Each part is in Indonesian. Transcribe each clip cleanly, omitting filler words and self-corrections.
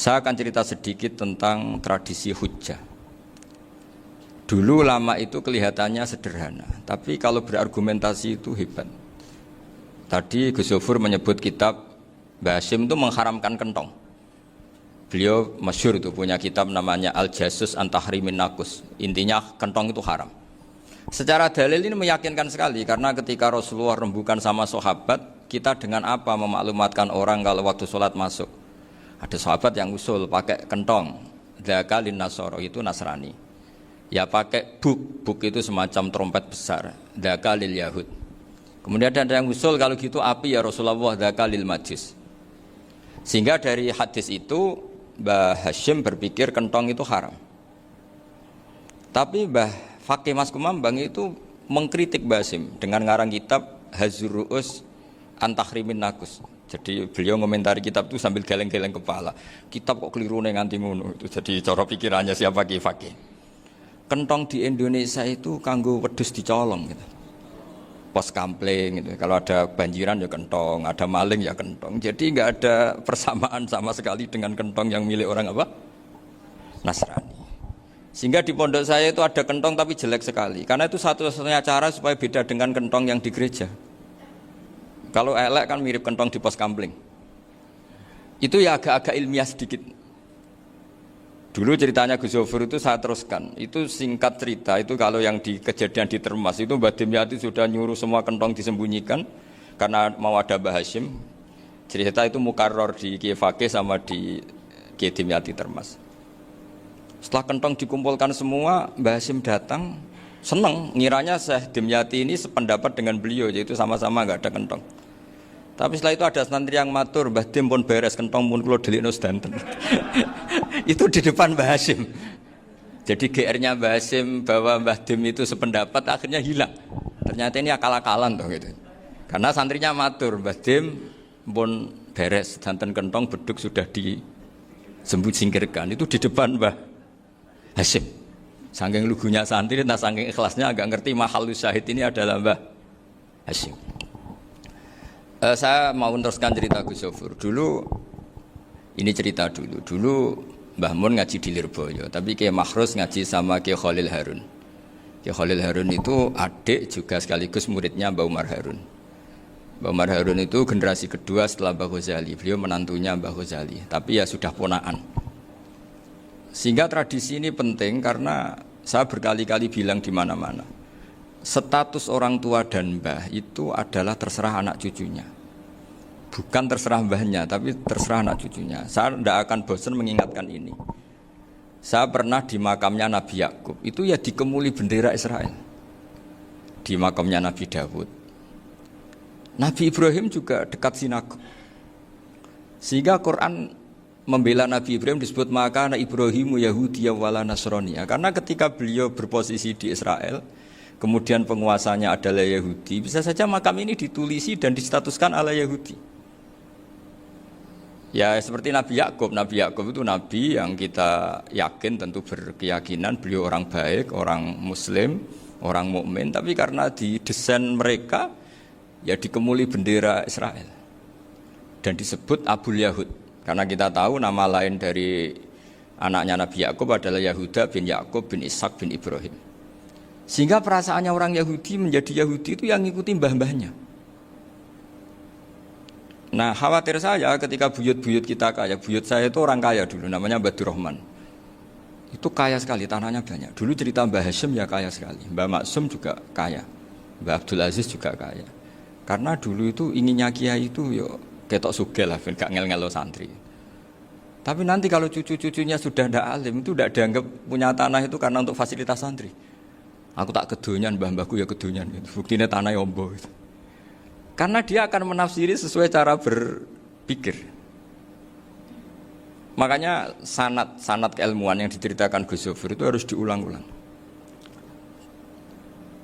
Saya akan cerita sedikit tentang tradisi hujjah. Dulu lama itu kelihatannya sederhana, tapi kalau berargumentasi itu hebat. Tadi Gus Zofur menyebut kitab Mbah Hasyim itu mengharamkan kentong. Beliau masyhur itu punya kitab namanya Al-Jasus an Tahrimin Nakus. Intinya kentong itu haram. Secara dalil ini meyakinkan sekali karena ketika Rasulullah rembukan sama sahabat, kita dengan apa memaklumatkan orang kalau waktu sholat masuk? Ada sahabat yang usul pakai kentong, dzakalin nasoro itu Nasrani. Ya pakai buk itu semacam trompet besar, dzakalil Yahud. Kemudian ada yang usul kalau gitu api ya Rasulullah, dzakalil Majus. Sehingga dari hadis itu Mbah Hasyim berpikir kentong itu haram. Tapi Mbah Fakih Mas Kumambang itu mengkritik Mbah Hasyim dengan ngarang kitab Hazur Ru'us an Tahrimin Nakus. Jadi beliau ngomentari kitab itu sambil geleng-geleng kepala. Kitab kok keliru nganti ngono itu. Jadi cara pikirannya siapa Ki Fakih. Kentong di Indonesia itu kanggo wedhus dicolong gitu. Pos kampling gitu. Kalau ada banjiran ya kentong, ada maling ya kentong. Jadi enggak ada persamaan sama sekali dengan kentong yang milik orang apa? Nasrani. Sehingga di pondok saya itu ada kentong tapi jelek sekali. Karena itu satu-satunya cara supaya beda dengan kentong yang di gereja. Kalau elek kan mirip kentong di pos kampling. Itu ya agak-agak ilmiah sedikit. Dulu ceritanya Gus Zofur itu saya teruskan. Itu singkat cerita, itu kalau yang di kejadian di Termas itu Mbah Dimyati sudah nyuruh semua kentong disembunyikan karena mau ada Mbah Hasyim. Cerita itu mukarrar di Kiai Fakih sama di Kiai Dimyati Termas. Setelah kentong dikumpulkan semua, Mbah Hasyim datang, senang, ngiranya Syekh Dimyati ini sependapat dengan beliau, yaitu sama-sama enggak ada kentong. Tapi setelah itu ada santri yang matur, Mbah Dim pun beres kentong pun kula delikno sedanten. Itu di depan Mbah Hasyim. Jadi GR-nya Mbah Hasyim bahwa Mbah Dim itu sependapat akhirnya hilang. Ternyata ini akal-akalan toh gitu. Karena santrinya matur, Mbah Dim pun beres sedanten kentong beduk sudah disembut singkirkan. Itu di depan Mbah Hasyim. Saking lugunya santri, nah saking ikhlasnya agak ngerti mahalus syahid ini adalah Mbah Hasyim. Saya mau meneruskan cerita Gus Zofur. Dulu, ini cerita dulu. Dulu Mbah Mun ngaji di Lirboyo, tapi Kiai Makhrus ngaji sama Kiai Khalil Harun. Kiai Khalil Harun itu adik juga sekaligus muridnya Mbah Umar Harun. Mbah Umar Harun itu generasi kedua setelah Mbah Ghazali. Beliau menantunya Mbah Ghazali, tapi ya sudah ponaan. Sehingga tradisi ini penting karena saya berkali-kali bilang di mana-mana. Status orang tua dan mbah itu adalah terserah anak cucunya. Bukan terserah mbahnya, tapi terserah anak cucunya. Saya tidak akan bosan mengingatkan ini. Saya pernah di makamnya Nabi Yakub, itu ya dikemuli bendera Israel. Di makamnya Nabi Dawud. Nabi Ibrahim juga dekat sinagog. Sehingga Quran membela Nabi Ibrahim disebut maka anak Ibrahimu Yahudi wala Nasrani. Karena ketika beliau berposisi di Israel, kemudian penguasanya adalah Yahudi, bisa saja makam ini ditulisi dan distatuskan ala Yahudi. Ya seperti Nabi Yakub. Nabi Yakub itu nabi yang kita yakin tentu berkeyakinan beliau orang baik, orang muslim, orang mukmin, tapi karena di desain mereka ya dikemuli bendera Israel dan disebut Abul Yahud. Karena kita tahu nama lain dari anaknya Nabi Yakub adalah Yahuda bin Yakub bin Ishak bin Ibrahim. Sehingga perasaannya orang Yahudi menjadi Yahudi itu yang ngikuti mbah-mbahnya. Nah khawatir saya ketika buyut-buyut kita kaya. Buyut saya itu orang kaya dulu, namanya Badur Rahman. Itu kaya sekali, tanahnya banyak. Dulu cerita Mbah Hasyim ya kaya sekali. Mbah Maksum juga kaya. Mbah Abdul Aziz juga kaya. Karena dulu itu inginnya kiai itu yo ketok sugih lah, gak ngel-ngelo santri. Tapi nanti kalau cucu-cucunya sudah tidak alim, itu tidak dianggap punya tanah itu karena untuk fasilitas santri. Aku tak kedonyan, mbah-mbahku ya kedonyan. Buktinya tanah yombo. Karena dia akan menafsiri sesuai cara berpikir. Makanya sanad keilmuan yang diceritakan Gus Zofur itu harus diulang-ulang.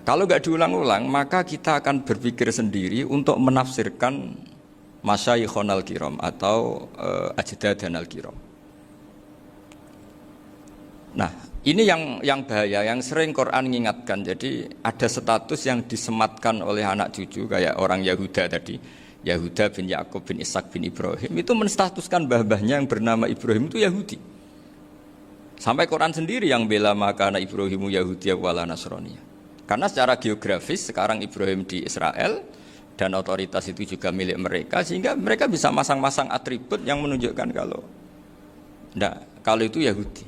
Kalau nggak diulang-ulang, maka kita akan berpikir sendiri untuk menafsirkan Masyayikhon al-Kiram atau Ajdadan al-Kiram. Nah, ini yang bahaya, yang sering Quran mengingatkan. Jadi ada status yang disematkan oleh anak cucu kayak orang Yahuda tadi. Yahuda bin Yakub bin Ishak bin Ibrahim itu menstatuskan mbah-mbahnya yang bernama Ibrahim itu Yahudi. Sampai Quran sendiri yang bela maka anak Ibrahimu Yahudi wala Nasrani. Karena secara geografis sekarang Ibrahim di Israel dan otoritas itu juga milik mereka, sehingga mereka bisa masang-masang atribut yang menunjukkan kalau itu Yahudi.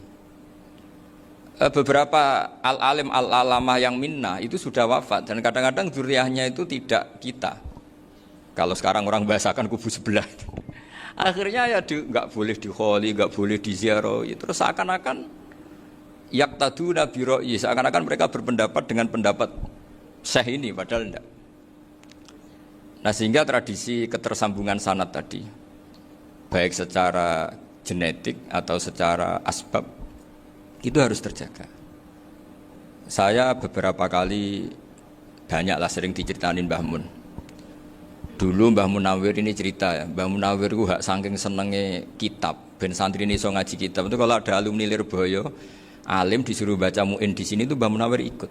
Beberapa al-alim al-alamah yang minna itu sudah wafat dan kadang-kadang zuriyahnya itu tidak kita. Kalau sekarang orang bahasakan kubu sebelah. Akhirnya ya nggak boleh dikholi, nggak boleh diziarah. Terus seakan-akan yaktaduna bi ra'yi, seakan-akan mereka berpendapat dengan pendapat syekh ini, padahal tidak. Nah, sehingga tradisi ketersambungan sanad tadi, baik secara genetik atau secara asbab, itu harus terjaga. Saya beberapa kali banyaklah sering diceritainin Mbah Mun. Dulu Mbah Munawir ini cerita ya, Mbah Munawir itu saking senenge kitab, ben santri ini iso ngaji kitab. Itu kalau ada alumni Lirboyo, alim disuruh baca muin di sini itu Mbah Munawir ikut.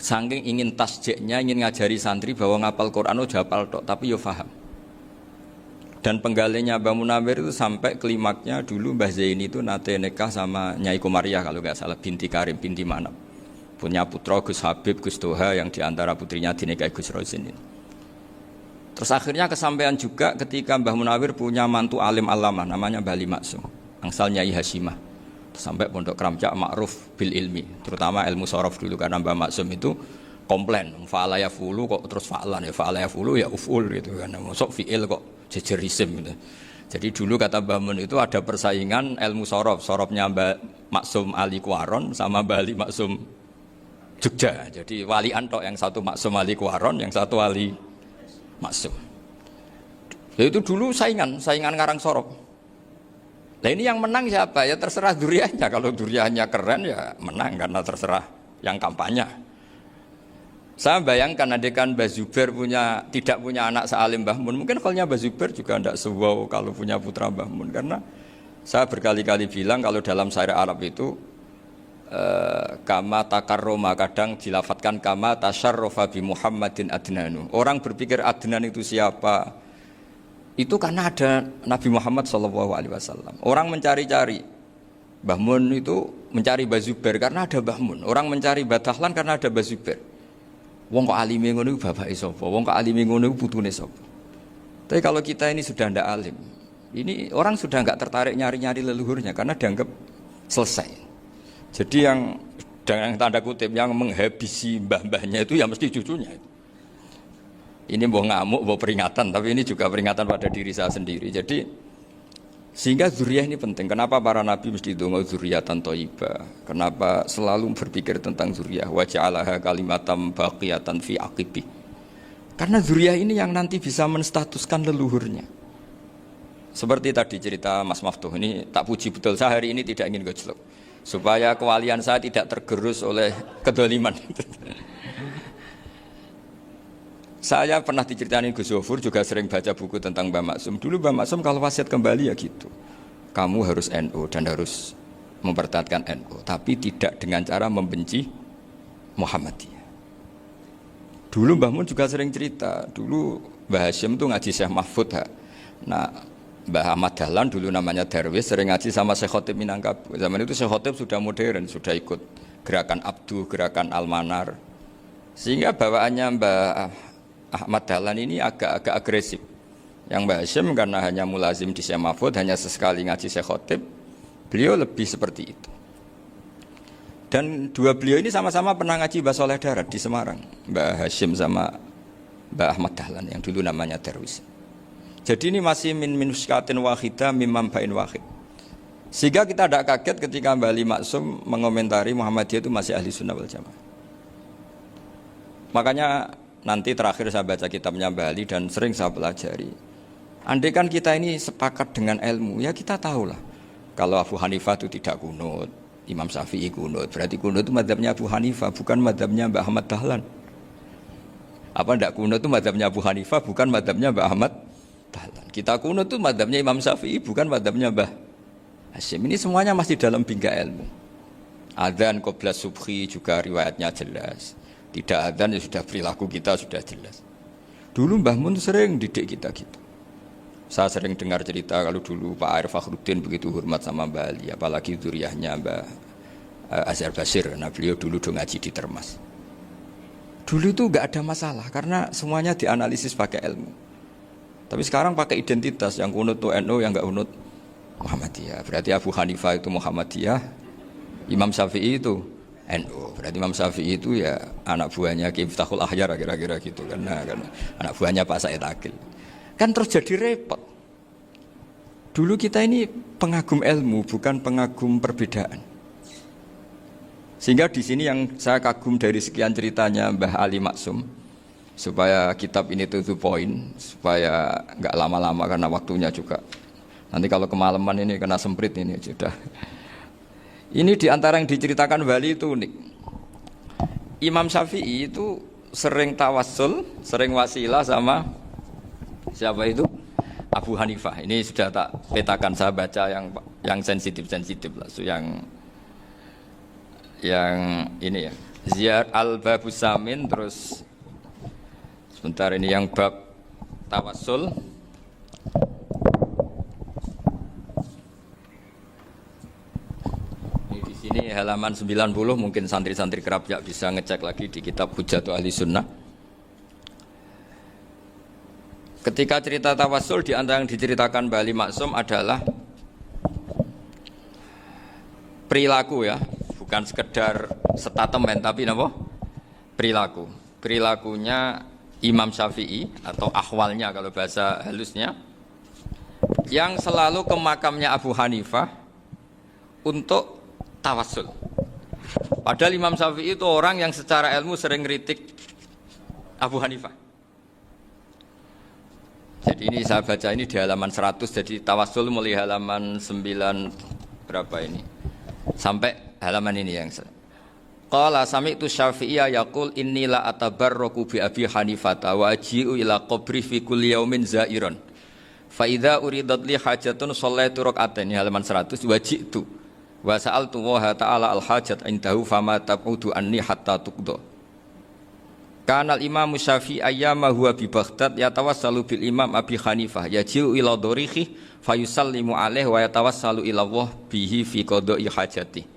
Saking ingin tasjiknya, ingin ngajari santri bahwa ngapal Quran udah hafal tok, tapi yo faham. Dan penggalinya Mbah Munawir itu sampai klimaknya dulu Mbah Zaini itu nate nikah sama Nyai Komariah kalau nggak salah, binti Karim, binti Manap. Punya putra Gus Habib, Gus Toha yang diantara putrinya dinikahi Gus Rozin ini. Terus akhirnya kesampaian juga ketika Mbah Munawir punya mantu alim alamah namanya Mbah Ali Maksum, angsal Nyai Hasyimah. Sampai pondok Kramjak ma'ruf bil ilmi, terutama ilmu sorof dulu karena Mbah Maksum itu komplain, fa'ala ya fulu kok terus fa'lan ya fa'ala ya fulu ya uf'ul gitu kan, masuk fi'il kok jejer isim gitu. Jadi dulu kata Mbah Mun itu ada persaingan ilmu sorof, sorofnya Mbah Maksum Ali Kuaron sama Mbah Ali Maksum Jogja. Jadi walian tok, yang satu Maksum Ali Kuaron, yang satu Ali Maksum. Ya itu dulu saingan ngarang sorof. Nah ini yang menang siapa? Ya terserah duriannya. Kalau duriannya keren ya menang karena terserah yang kampanye. Saya bayangkan adekan Mbah Zubair tidak punya anak sealim Mbah Mun, mungkin kalau Mbah Zubair juga tidak sewow kalau punya putra Mbah Mun. Karena saya berkali-kali bilang kalau dalam syair Arab itu kama takarroma, kadang dilafatkan kama tasyarrofa bi Muhammadin adnanu. Orang berpikir Adnan itu siapa? Itu karena ada Nabi Muhammad SAW. Orang mencari-cari Mbah Mun itu mencari Mbah Zubair karena ada Mbah Mun. Orang mencari Mbah Dahlan karena ada Mbah Zubair. Wong kok alime ngono iku bapake sapa? Wong kok alime ngono iku putune sapa? Tapi kalau kita ini sudah ndak alim, ini orang sudah nggak tertarik nyari-nyari leluhurnya karena dianggap selesai. Jadi yang dengan tanda kutip yang menghabisi mbah-mbahnya itu ya mesti cucunya. Ini mau ngamuk, mau peringatan, tapi ini juga peringatan pada diri saya sendiri. Jadi sehingga zuriyah ini penting. Kenapa para nabi mesti donga zuriyatan thayyibah? Kenapa selalu berpikir tentang zuriyah? Wa ja'alaha kalimatam baqiyatan fi aqibi. Karena zuriyah ini yang nanti bisa menstatuskan leluhurnya. Seperti tadi cerita Mas Maftuh, ini tak puji betul, saya hari ini tidak ingin gojlok supaya kewalian saya tidak tergerus oleh kedoliman. Saya pernah diceritain Gus Zofur, juga sering baca buku tentang Mbah Maksum. Dulu Mbah Maksum kalau wasiat kembali ya gitu, kamu harus NU dan harus mempertahankan NU, tapi tidak dengan cara membenci Muhammadiyah. Dulu Mbah Mun juga sering cerita, dulu Mbah Hasyim itu ngaji Syekh Mahfud. Nah, Mbah Ahmad Dahlan dulu namanya Darwis, sering ngaji sama Syekh Khotib Minangkabau. Zaman itu Syekh Khotib sudah modern, sudah ikut gerakan Abdu, gerakan Almanar. Sehingga bawaannya Mbah Ahmad Dahlan ini agak agresif. Yang Mbah Hasyim karena hanya mulazim di Syekh Mahfud, hanya sesekali ngaji Syekh Khotib, beliau lebih seperti itu. Dan dua beliau ini sama-sama pernah ngaji Mbah Soleh Darat di Semarang, Mbah Hasyim sama Mbah Ahmad Dahlan yang dulu namanya Darwis. Jadi ini masih min minuskatin wahidah mimam bain wahid. Sehingga kita tidak kaget ketika Mbah Ali Maksum mengomentari Muhammadiyah itu masih ahli sunnah wal jamaah. Makanya nanti terakhir saya baca kitabnya Mbah Ali dan sering saya pelajari. Andai kan kita ini sepakat dengan ilmu, ya kita tahulah. Kalau Abu Hanifah itu tidak kunut, Imam Syafi'i kunut, berarti kunut itu mazhabnya Abu Hanifah, bukan mazhabnya Mbah Ahmad Dahlan. Apa tidak kunut itu mazhabnya Abu Hanifah, bukan mazhabnya Mbah Ahmad Dahlan. Kita kunut itu mazhabnya Imam Syafi'i, bukan mazhabnya Mbah Hasyim. Ini semuanya masih dalam bingkai ilmu. Adzan qabla subhi juga riwayatnya jelas. Tidak adzan ya sudah perilaku kita sudah jelas. Dulu Mbah Mun sering didik kita gitu. Saya sering dengar cerita kalau dulu Pak Arif Fakhruddin begitu hormat sama Mbah Ali, apalagi zuriyahnya Mbah Azhar Basir. Nah beliau dulu do ngaji di Termas. Dulu itu nggak ada masalah karena semuanya dianalisis pakai ilmu. Tapi sekarang pakai identitas, yang kunut tuh NU, yang nggak kunut Muhammadiyah. Berarti Abu Hanifah itu Muhammadiyah, Imam Syafi'i itu NU. Berarti Imam Syafi'i itu ya anak buahnya Ki Miftahul Ahyar kira-kira gitu karena anak buahnya Pak Said Akil. Kan terus jadi repot. Dulu kita ini pengagum ilmu, bukan pengagum perbedaan. Sehingga di sini yang saya kagum dari sekian ceritanya Mbah Ali Maksum, supaya kitab ini to the point, supaya nggak lama-lama karena waktunya juga. Nanti kalau kemalaman ini kena semprit ini sudah. Ini diantara yang diceritakan Bali itu unik. Imam Syafi'i itu sering tawassul, sering wasilah sama siapa itu? Abu Hanifah. Ini sudah tak petakan, saya baca yang sensitif lah, so yang ini ya. Ziyad al-Babus Samin, terus sebentar ini yang bab tawassul. Ini di sini halaman 90, mungkin santri-santri kerap ya bisa ngecek lagi di kitab Hujatul Ahli Sunnah. Ketika cerita tawassul, di antara yang diceritakan Bali Maksum adalah perilaku ya, bukan sekedar statement tapi apa? Perilaku. Perilakunya Imam Syafi'i atau ahwalnya kalau bahasa halusnya, yang selalu ke makamnya Abu Hanifah untuk tawassul. Padahal Imam Syafi'i itu orang yang secara ilmu sering kritik Abu Hanifah. Jadi ini saya baca ini di halaman 100, jadi tawassul mulai halaman 9 berapa ini sampai halaman ini yang qala sami'tu Syafi'iyya yaqul inni la atabarraku bi Abi Hanifah wa aji'u ila qabri fi kulli yaumin za'iran fa idza uridat li hajatun shallaitu rak'atain, halaman 100, waji'tu wa sa'altu wa ta'ala al hajat indahu fama tab'udu anni hatta tuqda. Kanal Imam Syafi'i ayyama huwa bi Baghdad yatawassalu bil Imam Abi Hanifah yaji'u ila dorihi fayusallimu alaihi wa yatawassalu ila Allah bihi fi qada'i hajati.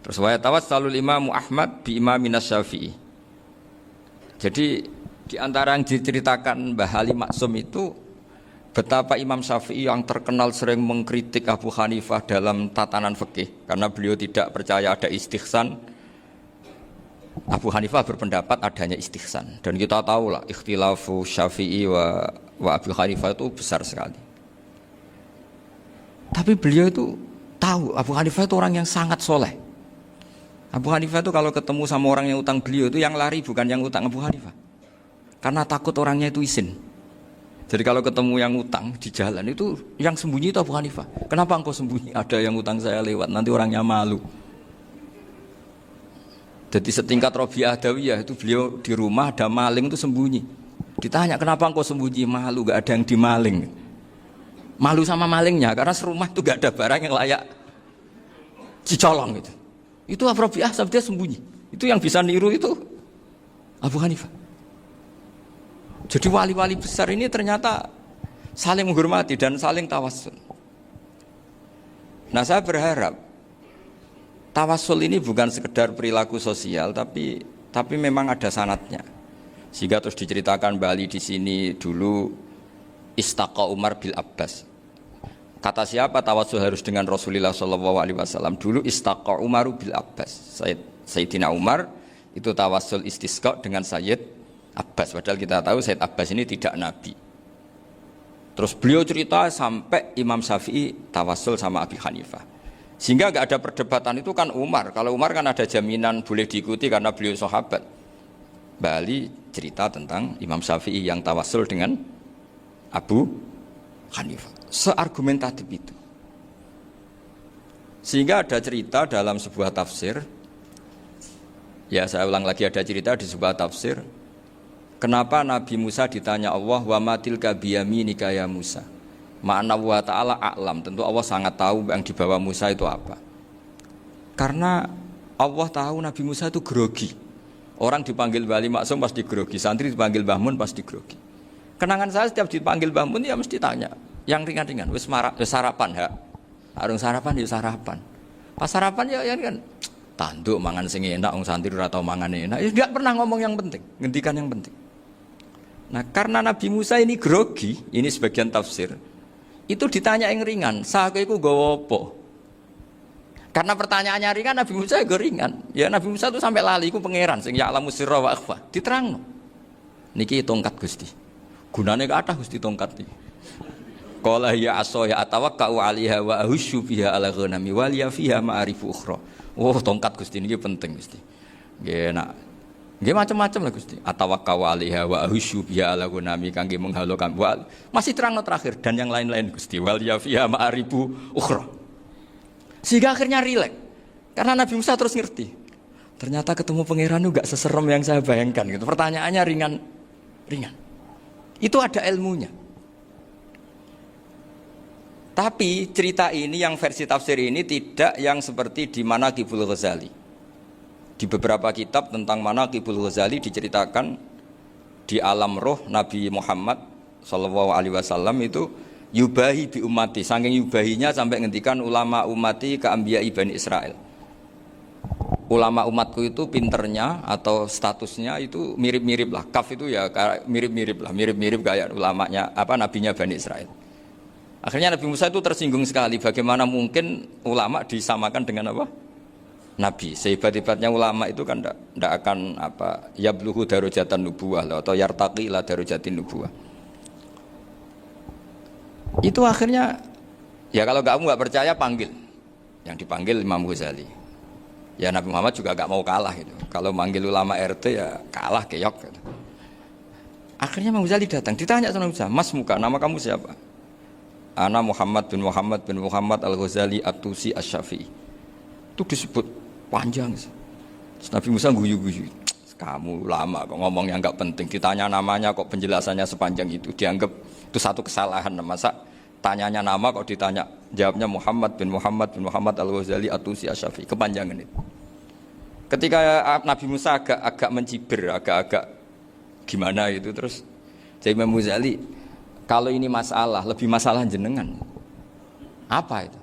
Terus wa yatawassalu Imam Ahmad bi Imamina Syafi'i. Jadi di antara yang diceritakan Mbah Ali Maksum itu betapa Imam Syafi'i yang terkenal sering mengkritik Abu Hanifah dalam tatanan fikih karena beliau tidak percaya ada istihsan. Abu Hanifah berpendapat adanya istihsan, dan kita tahu lah ikhtilafu Syafi'i wa Abu Hanifah itu besar sekali. Tapi beliau itu tahu Abu Hanifah itu orang yang sangat soleh. Abu Hanifah itu kalau ketemu sama orang yang utang beliau itu yang lari bukan yang utang Abu Hanifah, karena takut orangnya itu izin. Jadi kalau ketemu yang utang di jalan itu yang sembunyi itu Abu Hanifah. Kenapa engkau sembunyi? Ada yang utang saya lewat, nanti orangnya malu. Jadi setingkat Robi'ah Adawiyah itu beliau di rumah ada maling itu sembunyi. Ditanya kenapa engkau sembunyi? Malu, gak ada yang dimaling. Malu sama malingnya karena serumah itu gak ada barang yang layak dicolong gitu. Itu Robi'ah sampai dia sembunyi. Itu yang bisa niru itu Abu Hanifah. Jadi wali-wali besar ini ternyata saling menghormati dan saling tawassul. Nah saya berharap tawassul ini bukan sekedar perilaku sosial, tapi memang ada sanadnya. Sehingga terus diceritakan Bali di sini dulu istaqa Umar bil Abbas. Kata siapa tawassul harus dengan Rasulullah SAW? Dulu istaqa Umar bil Abbas. Sayyidina Umar itu tawassul istisqa dengan Sayyid Abbas. Padahal kita tahu Sayyid Abbas ini tidak nabi. Terus beliau cerita sampai Imam Syafi'i tawassul sama Abi Hanifah. Sehingga nggak ada perdebatan itu kan Umar. Kalau Umar kan ada jaminan boleh diikuti karena beliau sahabat. Bali cerita tentang Imam Syafi'i yang tawassul dengan Abu Hanifah. Seargumentatif itu. Sehingga ada cerita dalam sebuah tafsir. Ya saya ulang lagi, ada cerita di sebuah tafsir. Kenapa Nabi Musa ditanya Allah wa matilka biyaminika ya Musa? Ma'ana wa ta'ala a'lam. Tentu Allah sangat tahu yang di bawah Musa itu apa. Karena Allah tahu Nabi Musa itu grogi. Orang dipanggil Wali Maksum pasti grogi, santri dipanggil Mbah Mun pasti grogi. Kenangan saya setiap dipanggil Mbah Mun ya mesti tanya, yang ringan-ringan, wis sarapan ha. Arung sarapan ya sarapan. Pas sarapan ya kan tanduk mangan sing enak, wong santri ora tau mangan enak. Ya enggak pernah ngomong yang penting, ngendikan yang penting. Nah, karena Nabi Musa ini grogi, ini sebagian tafsir. Itu ditanya yang ringan, "Sakowe iku nggawa apa?" Karena pertanyaannya ringan, Nabi Musa juga ringan. Ya Nabi Musa itu sampai lali, itu pangeran sing ya'lamu sirra wa akhfa. Diterangno. Niki tongkat Gusti. Gunane kathah Gusti tongkat iki. Qala ya asaya atawakkau 'alaiha wa ahusyu biha 'ala ghanami wa liya fiha ma'arifu ukhra. Oh, tongkat Gusti niki penting Gusti. Nggih nak. Nggih macam-macam lah Gusti. Atawakkau 'alaiha wa ahusyu biha 'ala ghanami kangge menghalokan. Masih terangno terakhir dan yang lain-lain Gusti. Wa liya fiha ma'arifu ukhra. Sehingga akhirnya rileks. Karena Nabi Musa terus ngerti. Ternyata ketemu pangeran itu gak seserem yang saya bayangkan gitu. Pertanyaannya ringan. Itu ada ilmunya. Tapi cerita ini yang versi tafsir ini tidak yang seperti di Manaqibul Ghazali. Di beberapa kitab tentang Manaqibul Ghazali diceritakan di alam roh Nabi Muhammad SAW itu yubahi bi ummati, saking yubahinya sampai ngendikan ulama ummati ke anbiya Bani Israel. Ulama umatku itu pinternya atau statusnya itu mirip-mirip lah. Kaf itu ya mirip-mirip kayak ulamanya nabinya Bani Israel. Akhirnya Nabi Musa itu tersinggung sekali, bagaimana mungkin ulama disamakan dengan apa? Nabi. Sehebat-hebatnya ulama itu kan tidak akan yabluhu darajatan nubuwah atau yartaqi ila darajatin nubuwah. Itu akhirnya ya kalau kamu nggak percaya panggil, yang dipanggil Imam Ghazali. Ya Nabi Muhammad juga nggak mau kalah gitu. Kalau manggil ulama RT ya kalah keok. Gitu. Akhirnya Imam Ghazali datang, ditanya sama Musa, "Mas muka, nama kamu siapa?" "Ana Muhammad bin Muhammad Al-Ghazali At-Tusi Asy-Syafi'i." Itu disebut panjang. Terus Nabi Musa guyu-guyu. "Kamu ulama kok ngomong yang nggak penting, ditanya namanya kok penjelasannya sepanjang itu, dianggap itu satu kesalahan. Masa tanyanya nama kok ditanya jawabnya Muhammad bin Muhammad Al-Ghazali At-Tusi Asy-Syafi'i, kepanjangan itu." Ketika Nabi Musa agak mencibir, agak gimana gitu, terus jadi Imam Ghazali, "Kalau ini masalah, lebih masalah jenengan." "Apa itu?"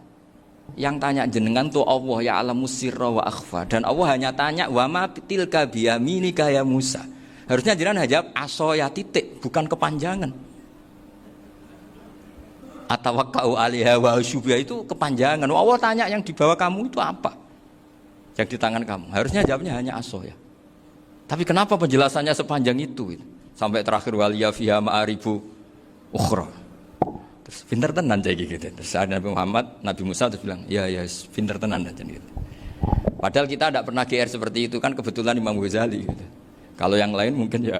"Yang tanya jenengan tuh Allah ya'lamu sirra wa akhfa, dan Allah hanya tanya wa ma tilka biyaminika ya Musa." Harusnya jenengan jawab asoya titik, bukan kepanjangan. Atawakkau 'alaiha wa asyubha itu kepanjangan. Allah tanya yang di bawah kamu itu apa? Yang di tangan kamu. Harusnya jawabnya hanya asoya. Tapi kenapa penjelasannya sepanjang itu? Sampai terakhir waliya fiha ma'aribu ukhra. Terus pinter tenan kayak gitu. Terus Nabi Musa terus bilang, "Ya pinter tenan aja gitu." Padahal kita tidak pernah GR seperti itu kan, kebetulan Imam Ghazali gitu. Kalau yang lain mungkin ya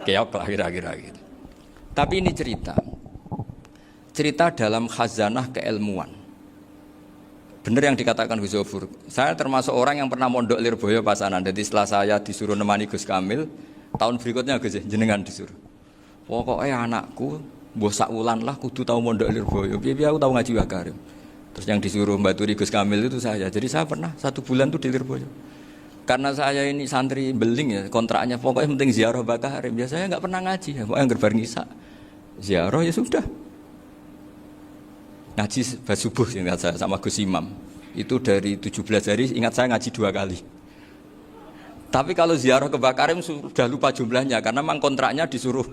keok lah kira-kira gitu. Tapi ini cerita dalam khazanah keilmuan. Benar yang dikatakan Gus Zofur. Saya termasuk orang yang pernah mondok Lirboyo pasanan. Jadi setelah saya disuruh nemani Gus Kamil, tahun berikutnya Gus jenengan disuruh. Pokoknya anakku mbah sak wulan lah kudu tahu mondok Lirboyo. Piye aku tahu ngaji Wakarim. Terus yang disuruh mbaturi Gus Kamil itu saya. Jadi saya pernah 1 bulan tuh di Lirboyo. Karena saya ini santri beling ya, kontraknya pokoknya penting ziarah Bakarim. Ya saya nggak pernah ngaji ya. Pokoknya gerbar ngisa. Ziarah ya sudah. Ngaji subuh ingat saya sama Gus Imam. Itu dari 17 hari ingat saya ngaji 2 kali. Tapi kalau ziarah ke Bakarim sudah lupa jumlahnya karena memang kontraknya disuruh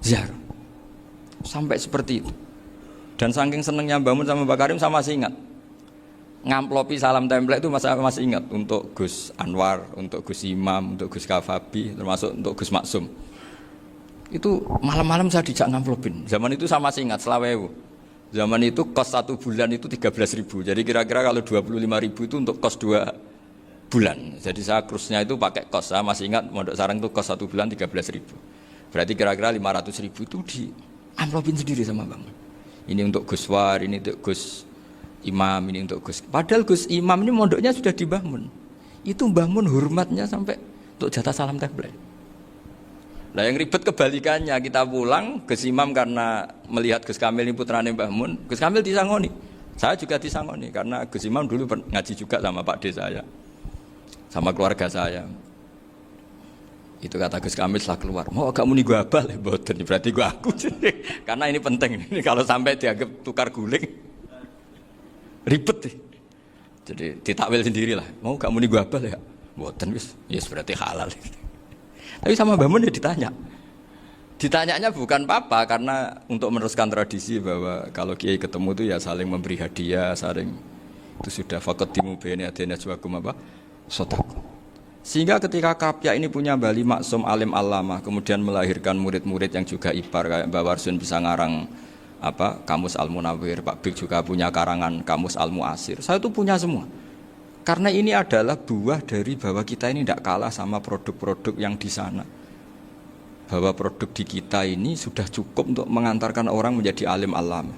ziarah. Sampai seperti itu. Dan saking senengnya bangun sama Bakarim saya masih ingat. Ngamplopi salam template itu masih ingat untuk Gus Anwar, untuk Gus Imam, untuk Gus Kafabi, termasuk untuk Gus Maksum. Itu malam-malam saya dijak ngamplopin. Zaman itu saya masih ingat selawewu. Zaman itu kos 1 bulan itu 13.000. Jadi kira-kira kalau 25.000 itu untuk kos 2 bulan. Jadi saya krusnya itu pakai kos. Saya masih ingat Mondok Sarang itu kos 1 bulan 13.000. Berarti kira-kira 500.000 itu di amplopin sendiri sama Bang. Ini untuk Gus War, ini untuk Gus Imam, ini untuk Gus. Padahal Gus Imam ini mondoknya sudah dibangun. Itu bangun hormatnya sampai untuk jatah salam template. Nah yang ribet kebalikannya, kita pulang Gus Imam karena melihat Gus Kamil ini putrane Mbah Mun, Gus Kamil disangoni. Saya juga disangoni karena Gus Imam dulu ngaji juga sama Pak D saya, sama keluarga saya. Itu kata Gus Kamil setelah keluar, mau agak muni gua abal ya, boten berarti gua aku. Karena ini penting. Ini kalau sampai dianggap tukar guling, ribet deh. Jadi ditakwil sendiri lah. Mau gak muni gua abal ya, boten wis, yes berarti halal. Tapi sama Mbah Mun ya ditanya. Ditanyanya bukan apa karena untuk meneruskan tradisi bahwa kalau kiai ketemu itu ya saling memberi hadiah, saling itu sudah faqaddimu baina yadayna najwakum apa? Shadaqah. Sehingga ketika Krapyak ini punya Bali Maksum alim allamah, kemudian melahirkan murid-murid yang juga ibar kayak Mbak Warsun bisa ngarang apa Kamus Al-Munawwir, Pak Bik juga punya karangan Kamus Al-Mu'asir. Saya itu punya semua. Karena ini adalah buah dari bahwa kita ini tidak kalah sama produk-produk yang di sana. Bahwa produk di kita ini sudah cukup untuk mengantarkan orang menjadi alim allamah.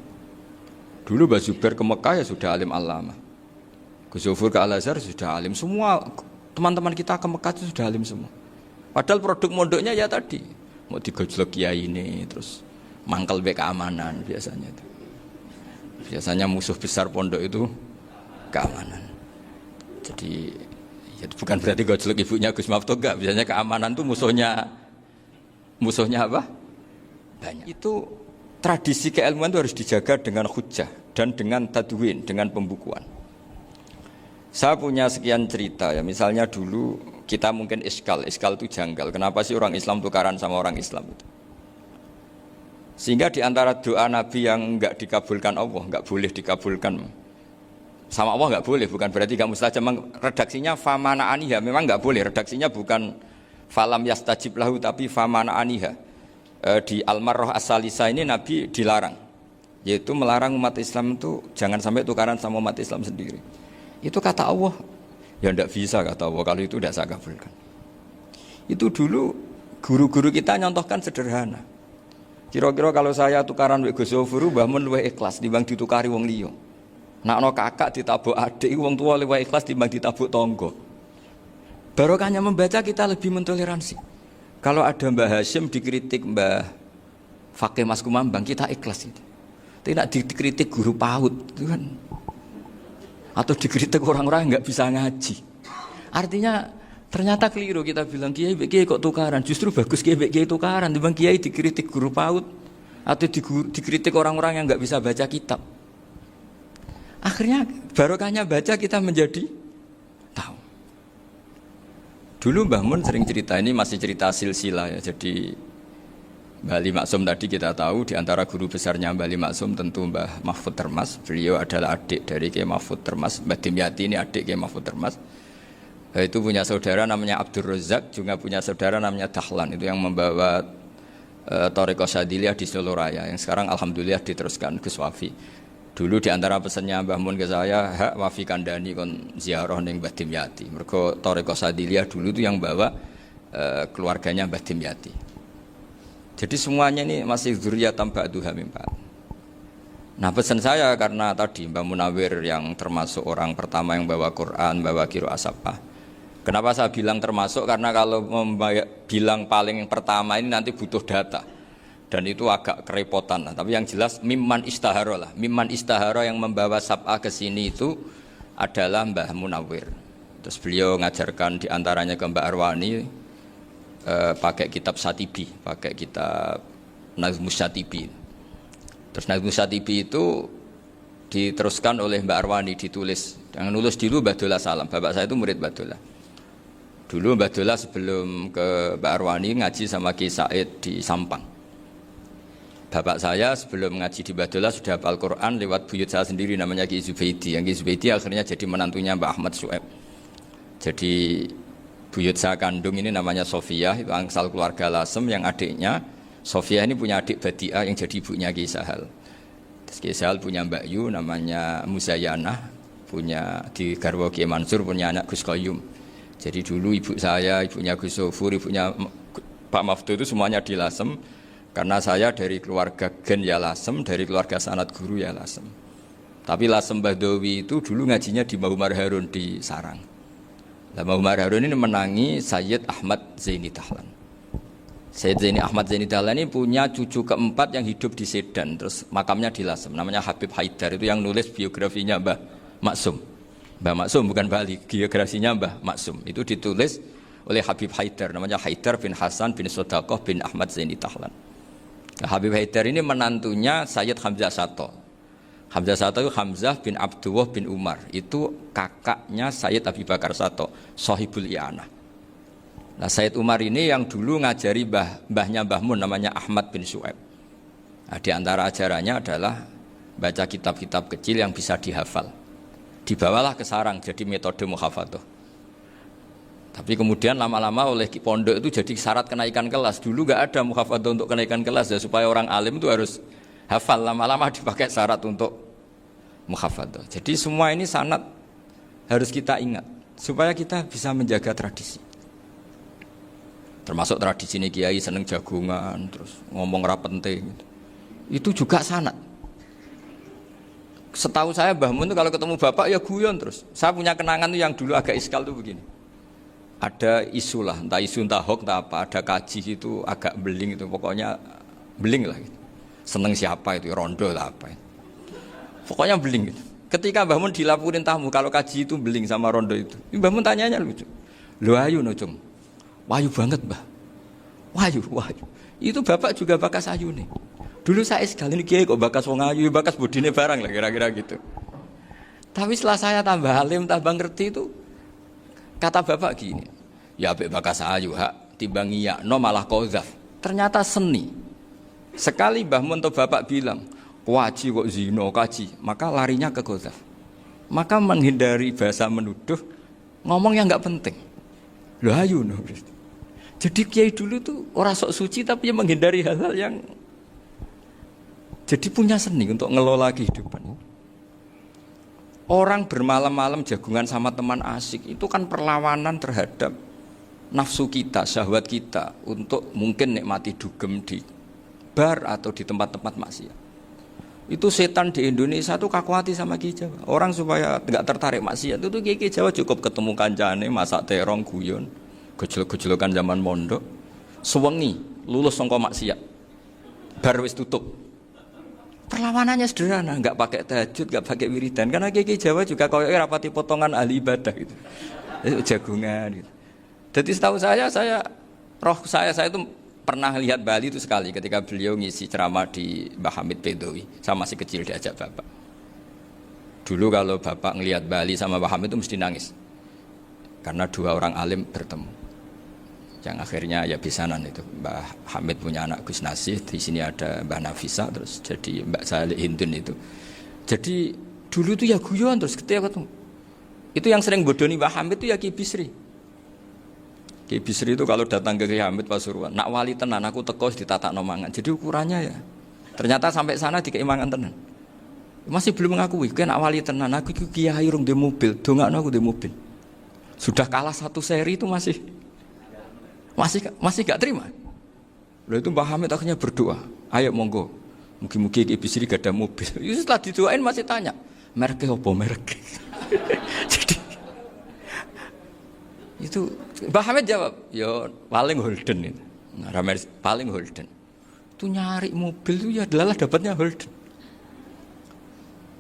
Dulu Mbah Zubair ke Mekah ya sudah alim allamah. Gus Zufur ke Al-Azhar sudah alim semua. Teman-teman kita ke Mekah itu sudah alim semua. Padahal produk mondoknya ya tadi mau digojlok kiai ini, terus mangkel be keamanan biasanya itu. Biasanya musuh besar pondok itu keamanan. Jadi ya bukan berarti gojlok ibunya Gus Maftuh enggak. Biasanya keamanan itu musuhnya apa? Banyak. Itu tradisi keilmuan itu harus dijaga dengan hujjah dan dengan tadwin, dengan pembukuan. Saya punya sekian cerita ya, misalnya dulu kita mungkin iskal itu janggal. Kenapa sih orang Islam tukaran sama orang Islam itu? Sehingga di antara doa Nabi yang enggak dikabulkan Allah, enggak boleh dikabulkan sama Allah enggak boleh, bukan berarti enggak mustajab. Redaksinya famana aniha, memang enggak boleh. Redaksinya bukan falam yastajib lahu tapi famana aniha. Di Al-Marrah As-Salisa ini Nabi dilarang, yaitu melarang umat Islam itu jangan sampai tukaran sama umat Islam sendiri. Itu kata Allah, ya tidak bisa kata Allah, kalau itu tidak saya kabulkan. Itu dulu guru-guru kita nyontohkan sederhana. Kira-kira kalau saya tukaran wek Gus Zofuru, Mbah Mun luwih ikhlas timbang ditukari wong liya. Nek ana kakak ditabuk adik, wong tua luwih ikhlas timbang ditabuk tangga. Barokahnya membaca kita lebih mentoleransi. Kalau ada Mbah Hashim dikritik Mbah Fakih Mas Kumambang, kita ikhlas itu. Tidak dikritik guru PAUD, itu kan. Atau dikritik orang-orang yang nggak bisa ngaji. Artinya ternyata keliru kita bilang kiai kok tukaran. Justru bagus kiai tukaran. Dibanding kiai dikritik guru PAUD atau dikritik orang-orang yang nggak bisa baca kitab. Akhirnya barokahnya baca kita menjadi tahu. Dulu Mbah Mun sering cerita, ini masih cerita silsilah ya. Jadi Bali Maksum tadi kita tahu di antara guru besarnya Bali Maksum tentu Mbah Mahfud Termas. Beliau adalah adik dari Kiai Mahfud Termas. Mbah Dimyati ini adik Kiai Mahfud Termas. Itu punya saudara namanya Abdur Razak, juga punya saudara namanya Dahlan. Itu yang membawa Thariqah Syadiliyah di Solo Raya yang sekarang alhamdulillah diteruskan Gus Wafi. Dulu di antara pesannya Mbah Mun ke saya, hak Wafi kandani kon ziarah ning Mbah Dimyati. Mergo Thariqah Syadiliyah dulu itu yang bawa keluarganya Mbah Dimyati. Jadi semuanya ini masih dzurriyyatan ba'duha min ba'd. Nah pesan saya karena tadi Mbah Munawwir yang termasuk orang pertama yang bawa Quran, bawa qiraah sab'ah. Kenapa saya bilang termasuk? Karena kalau bilang paling pertama ini nanti butuh data. Dan itu agak kerepotan lah. Tapi yang jelas mimman istahara lah. Mimman istahara yang membawa sab'ah ke sini itu adalah Mbah Munawwir. Terus beliau ngajarkan diantaranya ke Mbak Arwani, pakai kitab Satibi, pakai kitab Nazmus Satibi. Terus Nazmus Satibi itu diteruskan oleh Mbak Arwani, ditulis. Yang nulis dulu Mbah Dola Salam. Bapak saya itu murid Mbah Dola. Dulu Mbah Dola sebelum ke Mbak Arwani ngaji sama Ki Said di Sampang. Bapak saya sebelum ngaji di Mbah Dola sudah hafal Quran lewat buyut saya sendiri namanya Ki Zubaidi. Yang Ki Zubaidi akhirnya jadi menantunya Mbah Ahmad Su'eb. Jadi buyut saya kandung ini namanya Sofia, itu angsal keluarga Lasem yang adiknya Sofia ini punya adik Badiah yang jadi ibunya Ki Sahal. Terus Ki Sahal punya Mbak Yu namanya Muzayanah, punya di garwa Ki Mansur punya anak Gus Qayyum. Jadi dulu ibu saya, ibunya Gus Sofur, ibunya Pak Maftu itu semuanya di Lasem. Karena saya dari keluarga Gen ya Lasem, dari keluarga sanad guru ya Lasem. Tapi Lasem Bahdawi itu dulu ngajinya di Mbah Umar Harun di Sarang. Mbah Umar Harun ini menangi Sayyid Ahmad Zaini Dahlan. Sayyid Zaini Ahmad Zaini Dahlan ini punya cucu keempat yang hidup di Sedan, terus makamnya di Lasem, namanya Habib Haidar, itu yang nulis biografinya Mbah Maksum. Mbah Maksum bukan Bali, biografinya Mbah Maksum. Itu ditulis oleh Habib Haidar, namanya Haidar bin Hasan bin Sodaqoh bin Ahmad Zaini Tahlan. Nah, Habib Haidar ini menantunya Sayyid Hamzah Sato. Hamzah Sato itu Hamzah bin Abdullah bin Umar, itu kakaknya Sayyid Abi Bakar Sato, Sohibul I'anah. Nah, Sayyid Umar ini yang dulu ngajari mbahnya Mbah Mun namanya Ahmad bin Su'aib. Nah, di antara ajarannya adalah baca kitab-kitab kecil yang bisa dihafal. Dibawalah ke sarang jadi metode muhafadzah. Tapi kemudian lama-lama oleh pondok itu jadi syarat kenaikan kelas. Dulu nggak ada muhafadzah untuk kenaikan kelas ya, supaya orang alim itu harus hafal. Lama-lama dipakai syarat untuk muhafadzah. Jadi semua ini sanad harus kita ingat supaya kita bisa menjaga tradisi. Termasuk tradisi ini kiai seneng jagungan, terus ngomong ra penting. Itu juga sanad. Setahu saya Mbah Mun itu kalau ketemu bapak ya guyon terus. Saya punya kenangan tuh yang dulu agak iskal tuh begini. Ada isu lah, entah isu entah hoax entah apa, ada kaji itu agak beling itu, pokoknya beling lah gitu. Seneng siapa itu, rondo lah apa itu. Pokoknya beling gitu. Ketika Mbah Mun dilaporin tamu kalau kaji itu beling sama rondo itu. Mbah Mun tanyanya lucu. Lho ayu no cung. Wahyu banget Mbah. Wahyu. Itu bapak juga bakas ayu nih. Dulu saya sekali ini kiai kok bakas wong ayu, bakas budine barang lah kira-kira gitu. Tapi setelah saya tambah alim, tambah ngerti itu, kata bapak gini, ya apik bakas ayu hak timbang iya no malah qadzaf. Ternyata seni. Sekali Mbah Mun atau bapak bilang, kaji kok zino kaji, maka larinya ke qadzaf. Maka menghindari bahasa menuduh, ngomong yang enggak penting. Lho ayu no. Jadi kiai dulu tuh orang sok suci tapi menghindari hal-hal yang jadi punya seni untuk ngelola kehidupan. Orang bermalam-malam jagungan sama teman asik itu kan perlawanan terhadap nafsu kita, syahwat kita untuk mungkin nikmati dugem di bar atau di tempat-tempat maksiat. Itu setan di Indonesia tuh kakuati sama Ki Jawa. Orang supaya nggak tertarik maksiat itu Ki Jawa cukup ketemu kancane masak terong guyon, gejlok-gejlokan zaman mondok, sewengi lulus sangka maksiat. Bar wis tutup. Perlawanannya sederhana, nggak pakai tahajud, nggak pakai wiridan, karena Ki Jawa juga koyo rapati potongan ahli ibadah gitu, jagungan gitu. Jadi setahu saya itu pernah lihat Bali itu sekali ketika beliau ngisi ceramah di Mbah Hamid Bedowi, saya masih kecil diajak bapak. Dulu kalau bapak ngelihat Bali sama Mbah Hamid itu mesti nangis, karena dua orang alim bertemu. Yang akhirnya ya bisanan itu Mbah Hamid punya anak Gus Nasih, di sini ada Mbah Nafisa, terus jadi Mbak Salih Hindun itu. Jadi dulu itu ya guyon terus ketika ketemu. Itu yang sering bodoni Mbah Hamid itu ya Ki Bisri. Ki Bisri itu kalau datang ke Ki Hamid Pasuruan, nak wali tenan aku teko ditatakno mangan. Jadi ukurannya ya. Ternyata sampai sana dikei mangan tenan. Masih belum mengakui, kan nak wali tenan aku kiai rung di mobil, dongakno aku di mobil. Sudah kalah satu seri itu masih gak terima. Lalu itu Mbah Hamid akhirnya berdoa, ayo monggo, mungkin Ki Bisri gak ada mobil. Itu setelah didoain masih tanya, merek apa merek? Jadi itu Mbah Hamid jawab, ya paling Holden itu, paling Holden. Itu nyari mobil itu ya adalah dapatnya Holden.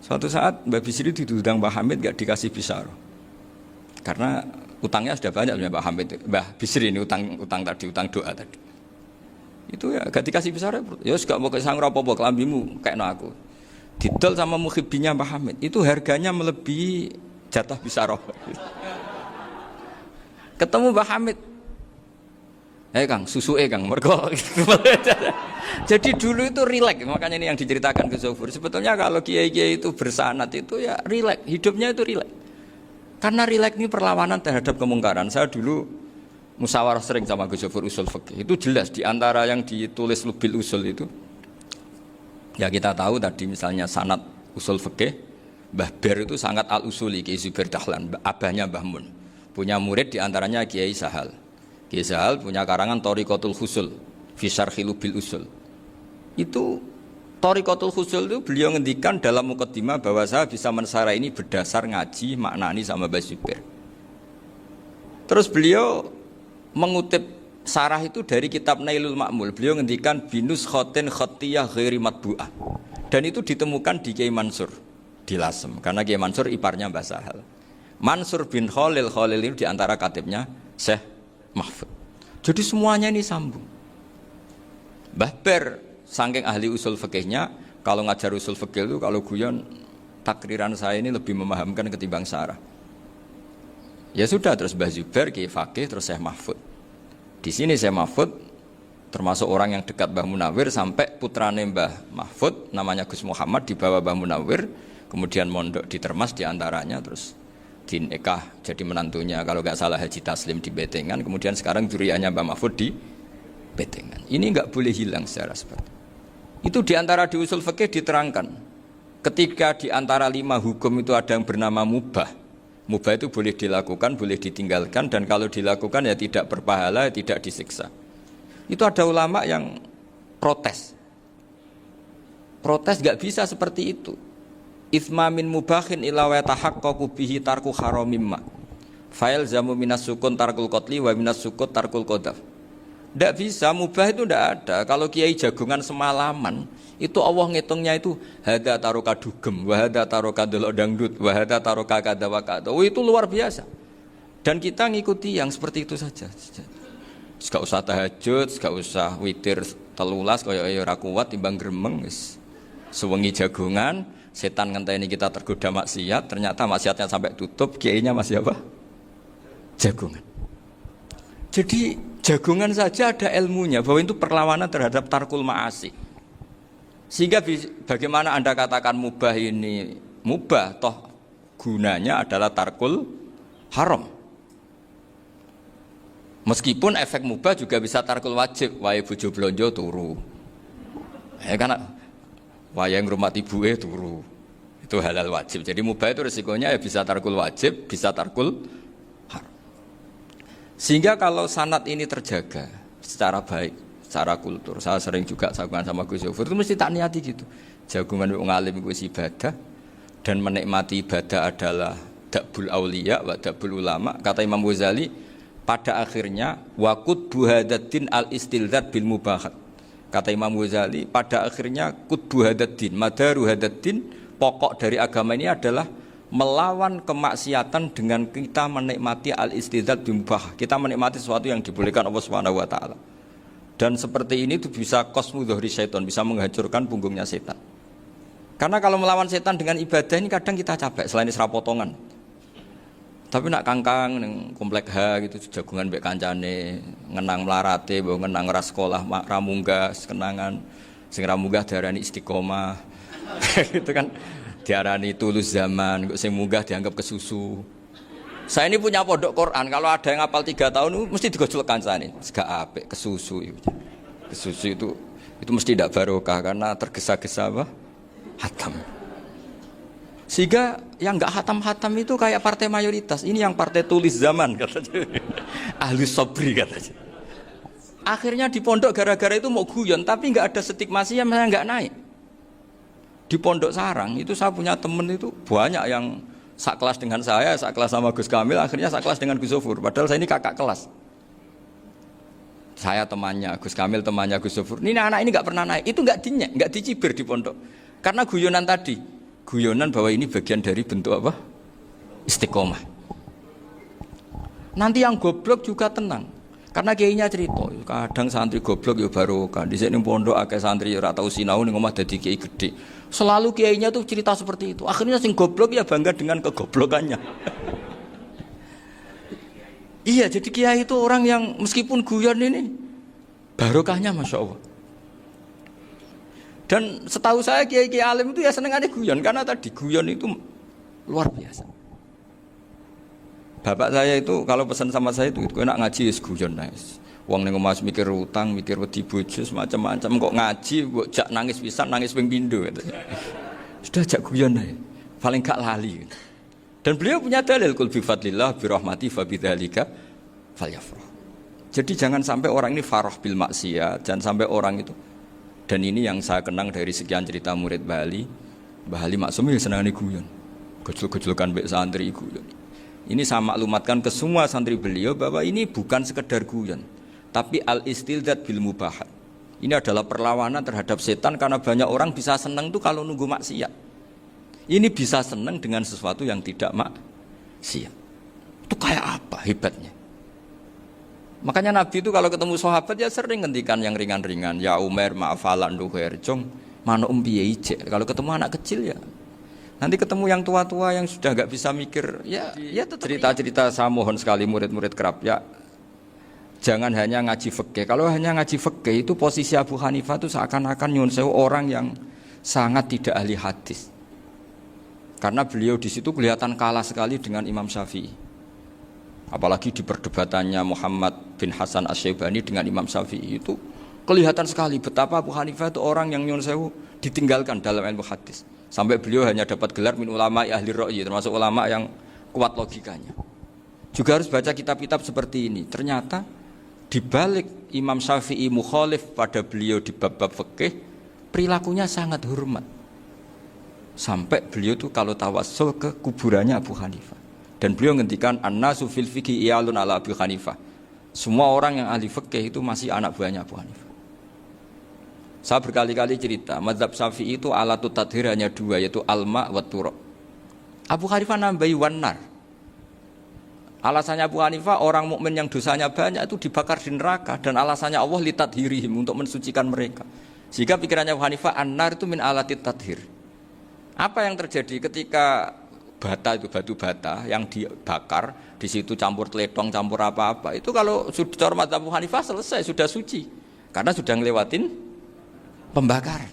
Suatu saat Mbah Bisri diundang Mbah Hamid gak dikasih bisaro, karena utangnya sudah banyak Mbah Hamid, Mbah Bisri ini utang tadi, utang doa tadi. Itu ya gak dikasih besar ya gak mau kesang apa-apa kelambimu kayak aku. Didol sama muhibbinya Mbah Hamid, itu harganya melebihi jatah bisaroh. Ketemu Mbah Hamid, Kang, susuke Kang, mergo. Jadi dulu itu rileks, makanya ini yang diceritakan ke Zofur. Sebetulnya kalau kiai-kiai itu bersanad itu ya rileks, hidupnya itu rileks. Karena rileks ini perlawanan terhadap kemungkaran. Saya dulu musyawarah sering sama Gus Zofur usul fikih. Itu jelas di antara yang ditulis Lubil Usul itu. Ya kita tahu tadi misalnya sanad usul fikih, Mbah Ber itu sangat al-usuli Kiai Zubair Dahlan, abahnya Mbah Mun. Punya murid di antaranya Kiai Sahal. Kiai Sahal punya karangan Thariqatul Husul fi Syarhi Lubil Usul. Itu Thariqatul Husul itu beliau ngendikan dalam mukaddimah bahwa saya bisa mensarah ini berdasar ngaji maknani sama Mbah Zubair. Terus beliau mengutip sarah itu dari kitab Nailul Ma'mul. Beliau ngendikan binus khotin khatiyah ghairi matbu'ah. Dan itu ditemukan di Kiai Mansur di Lasem, karena Kiai Mansur iparnya Mbah Sahal. Mansur bin Khalil itu diantara katibnya Syekh mahfud. Jadi semuanya ini sambung. Mbah Ber saking ahli usul fikihnya, kalau ngajar usul fikih itu kalau guyon takriran saya ini lebih memahamkan ketimbang syarah. Ya sudah, terus Mbah Zubair Kiai Fakih, terus Syekh Mahfud. Di sini Syekh Mahfud termasuk orang yang dekat Mbah Munawir, sampai putrane Mbah Mahfud namanya Gus Muhammad dibawa Mbah Munawir, kemudian mondok di Termas diantaranya, terus dinikah jadi menantunya kalau nggak salah Haji Taslim di Betengan, kemudian sekarang juriannya Mbah Mahfud di Betengan. Ini nggak boleh hilang secara seperti itu. Diantara di usul fikih diterangkan, ketika diantara 5 hukum itu ada yang bernama mubah. Mubah itu boleh dilakukan, boleh ditinggalkan, dan kalau dilakukan ya tidak berpahala, tidak disiksa. Itu ada ulama yang protes. Protes nggak bisa seperti itu. Itsma min mubahin ila wa tahaqqaqu bihi tarku haramimma. Fa'il zamu minas sukun tarkul qatli wa minas sukut tarkul qadaf. Tidak bisa, mubah itu tidak ada. Kalau kiai jagungan semalaman, itu Allah ngitungnya itu hada taroka dugem, wahada taroka delok dangdut, wahada taroka kada wakada. Oh, itu luar biasa. Dan kita ngikuti yang seperti itu saja. Gak usah tahajud, gak usah witir telulas, kaya ora kuat timbang gremeng. Sewengi jagungan, setan ngenteni kita tergoda maksiat, ternyata maksiatnya sampai tutup, kiainya masih apa? Jagungan. Jadi jagungan saja ada ilmunya bahwa itu perlawanan terhadap tarkul ma'asi. Sehingga bagaimana Anda katakan mubah ini mubah, toh gunanya adalah tarkul haram. Meskipun efek mubah juga bisa tarkul wajib, wae bojo blonjo turu. Ya kan wae ngrumati ibuke turu. Itu halal wajib. Jadi mubah itu resikonya ya bisa tarkul wajib, bisa tarkul haram. Sehingga kalau sanad ini terjaga secara baik, secara kultur, saya sering juga sakungan sama Gus Yofur, itu mesti tak niati gitu. Jagungan wong alim iku ibadah, dan menikmati ibadah adalah dabul auliya wa dabul ulama. Kata Imam Ghazali, pada akhirnya waqud buhadatin al istilzat bil mubahat. Kata Imam Ghazali, pada akhirnya qutbu hadatin, madaru hadatin, pokok dari agama ini adalah melawan kemaksiatan dengan kita menikmati al-istidzat bimubah. Kita menikmati sesuatu yang dibolehkan Allah Subhanahu wa taala. Dan seperti ini itu bisa qasmu dhuhri syaitan, bisa menghancurkan punggungnya setan. Karena kalau melawan setan dengan ibadah ini kadang kita capek selain isra potongan. Tapi nak kangkang ning komplek H gitu jagungan mbek kancane, ngenang melarate, mbok ngenang ora sekolah, ra munggah kenangan. Sing ra munggah diarani istiqomah. Gitu kan. Diarani tulus zaman, kok sing munggah dianggap kesusu. Saya ini punya pondok Quran, kalau ada yang hafal 3 tahun mesti digojlok kancane. Gak apik kesusu itu. Kesusu itu mesti tidak barokah karena tergesa-gesa apa? Hatam. Sehingga yang enggak hatam-hatam itu kayak partai mayoritas. Ini yang partai tulis zaman katanya. Ahli sobri katanya. Akhirnya di pondok gara-gara itu mau guyon, tapi enggak ada stigmasinya, malah enggak naik. Di Pondok Sarang itu saya punya temen itu banyak yang sak kelas dengan saya, sak kelas sama Gus Kamil, akhirnya sak kelas dengan Gus Sofur. Padahal saya ini kakak kelas. Saya temannya, Gus Kamil temannya Gus Sofur. Ini anak ini nggak pernah naik, itu nggak dinyek, nggak dicibir di pondok. Karena guyonan tadi, guyonan bahwa ini bagian dari bentuk apa? Istiqomah. Nanti yang goblok juga tenang. Karena kiainya cerita, kadang santri goblok ya barokah. Di sini pondok akeh santri ora tau sinau ning omah dadi kiai gede. Selalu kiainya tuh cerita seperti itu. Akhirnya sing goblok ya bangga dengan kegoblokannya. Iya, jadi kiai itu orang yang meskipun guyon ini barokahnya Masya Allah. Dan setahu saya kiai-kiai alim itu ya senengannya guyon, karena tadi guyon itu luar biasa. Bapak saya itu kalau pesan sama saya itu enak ngaji wis guyon nice. Wong ning omah mikir utang, mikir wedi bojo macam-macam kok ngaji kok jak nangis pisan, nangis ping pindho gitu. Sudah jak guyon ae. Paling gak lali. Dan beliau punya dalil kul bi fadlillah bi rahmati fa bidzalika falyafrah. Jadi jangan sampai orang ini farah bil maksiat, jangan sampai orang itu. Dan ini yang saya kenang dari sekian cerita murid Bali. Mbah Ali Maksum ya senangane guyon. Gojol-gojolkan mbek santri guyon. Ini saya maklumatkan ke semua santri beliau bahwa ini bukan sekedar guyon, tapi al-istildzat bil mubahat. Ini adalah perlawanan terhadap setan karena banyak orang bisa senang tuh kalau nunggu maksiat. Ini bisa senang dengan sesuatu yang tidak maksiat. Itu kayak apa hebatnya? Makanya Nabi itu kalau ketemu sahabat ya sering ngendikan yang ringan-ringan. Ya Umar ma'afalan duher jong mano piye ije. Kalau ketemu anak kecil ya. Nanti ketemu yang tua-tua yang sudah nggak bisa mikir ya cerita-cerita. Saya mohon sekali murid-murid kerap ya. Jangan hanya ngaji fikih. Kalau hanya ngaji fikih itu posisi Abu Hanifah itu seakan-akan nyuwun sewu orang yang sangat tidak ahli hadis. Karena beliau di situ kelihatan kalah sekali dengan Imam Syafi'i. Apalagi di perdebatannya Muhammad bin Hasan Asy-Syaibani dengan Imam Syafi'i itu kelihatan sekali betapa Abu Hanifah itu orang yang nyuwun sewu ditinggalkan dalam ilmu hadis. Sampai beliau hanya dapat gelar min ulama ahli ra'yi, termasuk ulama yang kuat logikanya. Juga harus baca kitab-kitab seperti ini. Ternyata di balik Imam Syafi'i mukhalif pada beliau di bab-bab fikih, perilakunya sangat hormat. Sampai beliau tuh kalau tawassul ke kuburannya Abu Hanifah. Dan beliau ngendikan an-nasu fil fiqhi iyalun ala Abu Hanifah. Semua orang yang ahli fikih itu masih anak buahnya Abu Hanifah. Saya berkali-kali cerita, mazhab Syafi'i itu alatut tadhir hanya dua, yaitu alma wa turab. Abu Hanifah nambahi wanar. Alasannya Abu Hanifah orang mukmin yang dosanya banyak itu dibakar di neraka, dan alasannya Allah litadhirihim untuk mensucikan mereka. Sehingga pikirannya Abu Hanifah an-nar itu min alatit tadhir. Apa yang terjadi ketika bata itu batu bata yang dibakar, di situ campur teletong, campur apa-apa, itu kalau sudah mazhab Abu Hanifah selesai, sudah suci. Karena sudah ngelewatin pembakaran.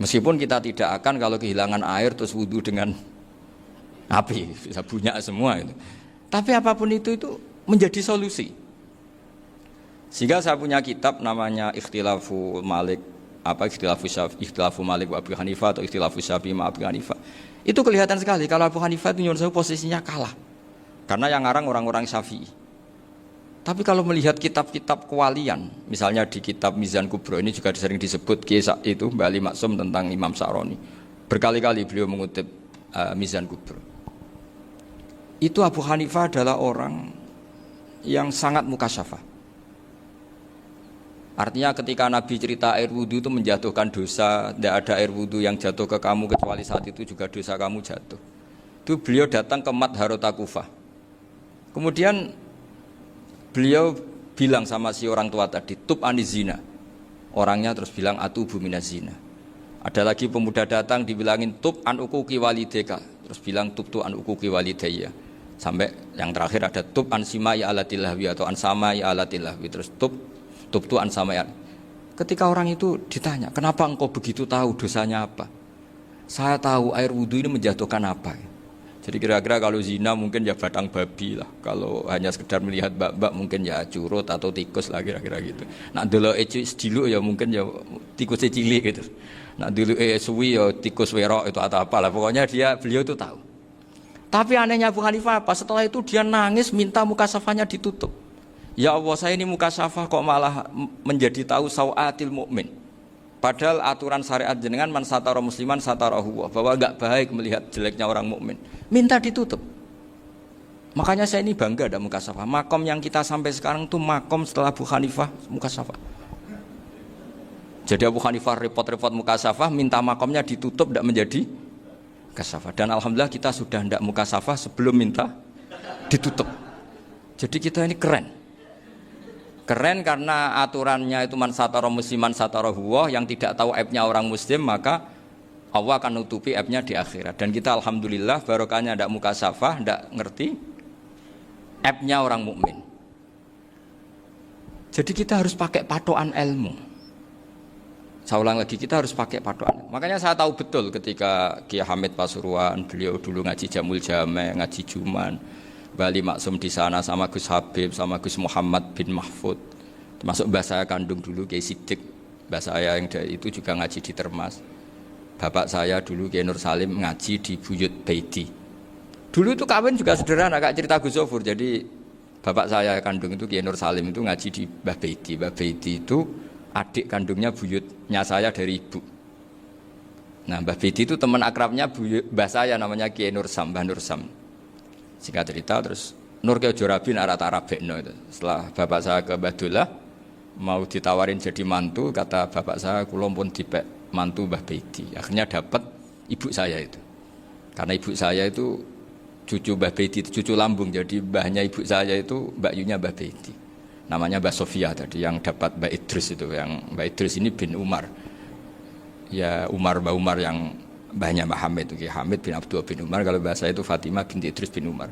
Meskipun kita tidak akan kalau kehilangan air terus wudu dengan api, bisa bunyak semua itu. Tapi apapun itu menjadi solusi. Sehingga saya punya kitab namanya Ikhtilafu Malik, Ikhtilafu Malik wa Abu Hanifah atau Ikhtilafu Syafi'i ma Abu Hanifah. Itu kelihatan sekali kalau Abu Hanifah itu nyuwun sewu posisinya kalah. Karena yang ngarang orang-orang Syafi'i. Tapi kalau melihat kitab-kitab kewalian, misalnya di kitab Mizan Kubro ini juga sering disebut kisah itu Mbak Ali Maksum tentang Imam Sa'roni. Berkali-kali beliau mengutip Mizan Kubro. Itu Abu Hanifah adalah orang yang sangat mukasyafah. Artinya ketika Nabi cerita air wudhu itu menjatuhkan dosa, tidak ada air wudhu yang jatuh ke kamu kecuali saat itu juga dosa kamu jatuh. Itu beliau datang ke Madharota Kufah. Kemudian beliau bilang sama si orang tua tadi, tub anizina. Orangnya terus bilang atubu minazina. Ada lagi pemuda datang dibilangin tub an ukuki walideka, terus bilang tub tu an ukuki walidayya. Sampai yang terakhir ada tub an simai alatilahwi atau an samai alatilahwi, terus tub tu an samai. Ketika orang itu ditanya, kenapa engkau begitu tahu dosanya apa? Saya tahu air wudhu ini menjatuhkan apa. Jadi kira-kira kalau zina mungkin ya batang babi lah. Kalau hanya sekedar melihat bak-bak mungkin ya curut atau tikus lah kira-kira gitu. Nak dulu sediluk ya mungkin ya tikus cilik gitu. Nak dulu suwi ya tikus werok itu atau apalah. Pokoknya beliau itu tahu. Tapi anehnya Abu Hanifah apa? Setelah itu dia nangis minta mukasafahnya ditutup. Ya Allah, saya ini mukasafah kok malah menjadi tahu sawatil mukmin. Padahal aturan syariat jenengan man satara musliman satarahu, bahwa enggak baik melihat jeleknya orang mukmin. Minta ditutup. Makanya saya ini bangga ada mukasafah. Makom yang kita sampai sekarang itu makom setelah Abu Hanifah mukasafah. Jadi Abu Hanifah repot-repot mukasafah, minta makomnya ditutup tidak menjadi mukasafah. Dan alhamdulillah kita sudah tidak mukasafah sebelum minta ditutup. Jadi kita ini keren. Keren karena aturannya itu man satara musliman satara huwa, yang tidak tahu aibnya orang muslim maka Allah akan nutupi aibnya di akhirat. Dan kita alhamdulillah barokahnya tidak mukasafah, tidak ngerti aibnya orang mukmin. Jadi kita harus pakai patokan ilmu. Saya ulang lagi, kita harus pakai patokan. Makanya saya tahu betul ketika Kiai Hamid Pasuruan, beliau dulu ngaji Jamul Jame, ngaji Juman, Bali Maksum di sana sama Gus Habib, sama Gus Muhammad bin Mahfud, termasuk mbah saya kandung dulu Kiai Sidik, mbah saya yang dari itu juga ngaji di Termas. Bapak saya dulu Kiai Nur Salim ngaji di Buyut Baiti. Dulu itu kawin juga sederhana, agak cerita Gus Zofur. Jadi bapak saya kandung itu Kiai Nur Salim itu ngaji di Mbah Baiti. Mbah Baiti itu adik kandungnya buyutnya saya dari ibu. Nah Mbah Baiti itu teman akrabnya mbah saya namanya Kiai Nur Sam, Mbah Nur Sam. Singkat cerita terus Nur Kiai Jorabi arabekno itu. Setelah bapak saya ke Badullah mau ditawarin jadi mantu, kata bapak saya kula pun dipek mantu Mbah Baiti. Akhirnya dapat ibu saya itu. Karena ibu saya itu cucu Mbah Bedi, cucu lambung. Jadi mbahnya ibu saya itu Mbak Yunya Mbah Bedi. Namanya Mbah Sofia tadi yang dapat Mbak Idris itu. Yang Mbak Idris ini bin Umar. Ya Mbah Umar yang mbahnya Mbah Hamid itu. Hamid bin Abdul bin Umar. Kalau bahasa itu Fatimah binti Idris bin Umar.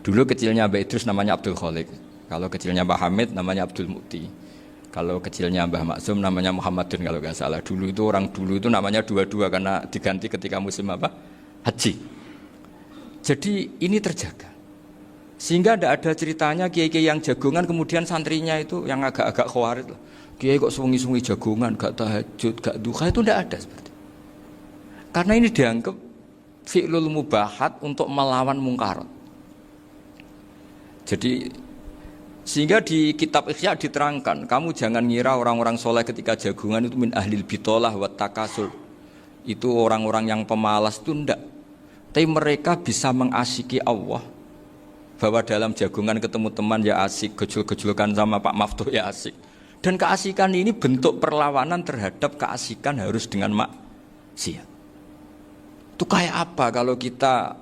Dulu kecilnya Mbah Idris namanya Abdul Khalik. Kalau kecilnya Mbah Hamid namanya Abdul Mukti. Kalau kecilnya Mbah Maksum namanya Muhammadun kalau nggak salah. Dulu itu namanya dua-dua karena diganti ketika musim apa? Haji. Jadi ini terjaga. Sehingga tidak ada ceritanya kiai-kiai yang jagongan kemudian santrinya itu yang agak-agak khawarit. Kiai kok sungi-sungi jagongan, gak tahajud, gak duha, itu tidak ada seperti itu. Karena ini dianggap fi'lul mubahat untuk melawan mungkarat. Jadi sehingga di kitab Ihya diterangkan, kamu jangan ngira orang-orang soleh ketika jagongan itu min ahlil bitolah wa takasur. Itu orang-orang yang pemalas itu tidak. Tapi mereka bisa mengasyiki Allah. Bahwa dalam jagungan ketemu teman ya asik, gejol-gejolkan sama Pak Maftuh ya asik. Dan keasikan ini bentuk perlawanan terhadap keasikan harus dengan maksiat. Itu kayak apa kalau kita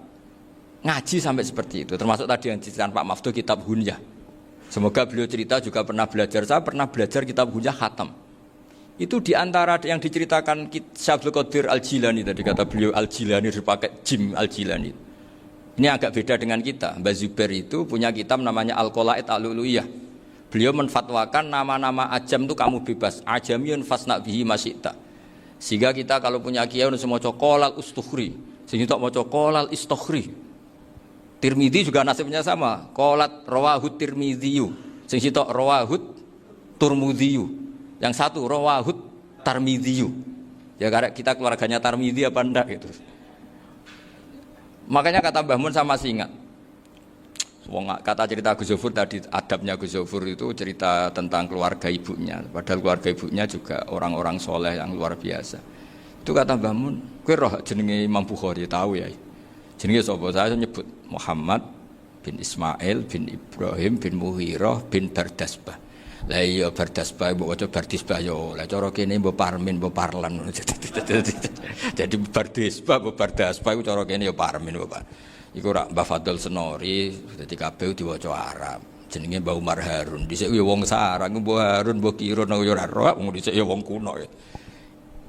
ngaji sampai seperti itu. Termasuk tadi yang diceritakan Pak Maftuh kitab Hunyah. Semoga beliau cerita juga pernah belajar. Saya pernah belajar kitab Hunyah khatam. Itu diantara yang diceritakan Syaikhul Qadir Al-Jilani tadi kata beliau Al-Jilani dipakai Jim Al-Jilani. Ini agak beda dengan kita. Mbah Zubair itu punya kitab namanya Al-Qalaid Al-Uluiyah. Beliau menfatwakan nama-nama ajam itu kamu bebas. Ajamiyun fasna bihi masyita. Sehingga kita kalau punya kiai harus maca qolal ustukhri, sehingga tak maca qolal istukhri. Tirmidzi juga nasibnya sama. Qolat rawahut Tirmidziyu, sehingga tak rawahut Turmudziyu. Yang satu rawahut Tarmidhiyu. Ya karena kita keluarganya Tarmidhi apa enggak gitu. Makanya kata Mbah Mun sama ingat. Kata cerita Gus Zofur tadi adabnya Gus Zofur itu cerita tentang keluarga ibunya. Padahal keluarga ibunya juga orang-orang soleh yang luar biasa. Itu kata Mbah Mun, kowe roh jenenge Imam Bukhari tahu ya. Jenenge sapa? Saya nyebut Muhammad bin Ismail bin Ibrahim bin Muhirah bin Bardasbah. Lah iya Bardasbah mbok waca Bardisbah yo. Lah cara kene mbok Parmin mbok Parlan. Jadi Bardisbah mbok Bardasbah iku cara kene yo Parmin mbok. Iku rak Mbah Fadl Senori dadi kabeh diwaca Arab. Jenenge Mbah Umar Harun. Dhisik yo wong sarang Mbah Harun mbok kira nang yo ora roh wong dhisik yo wong kuno.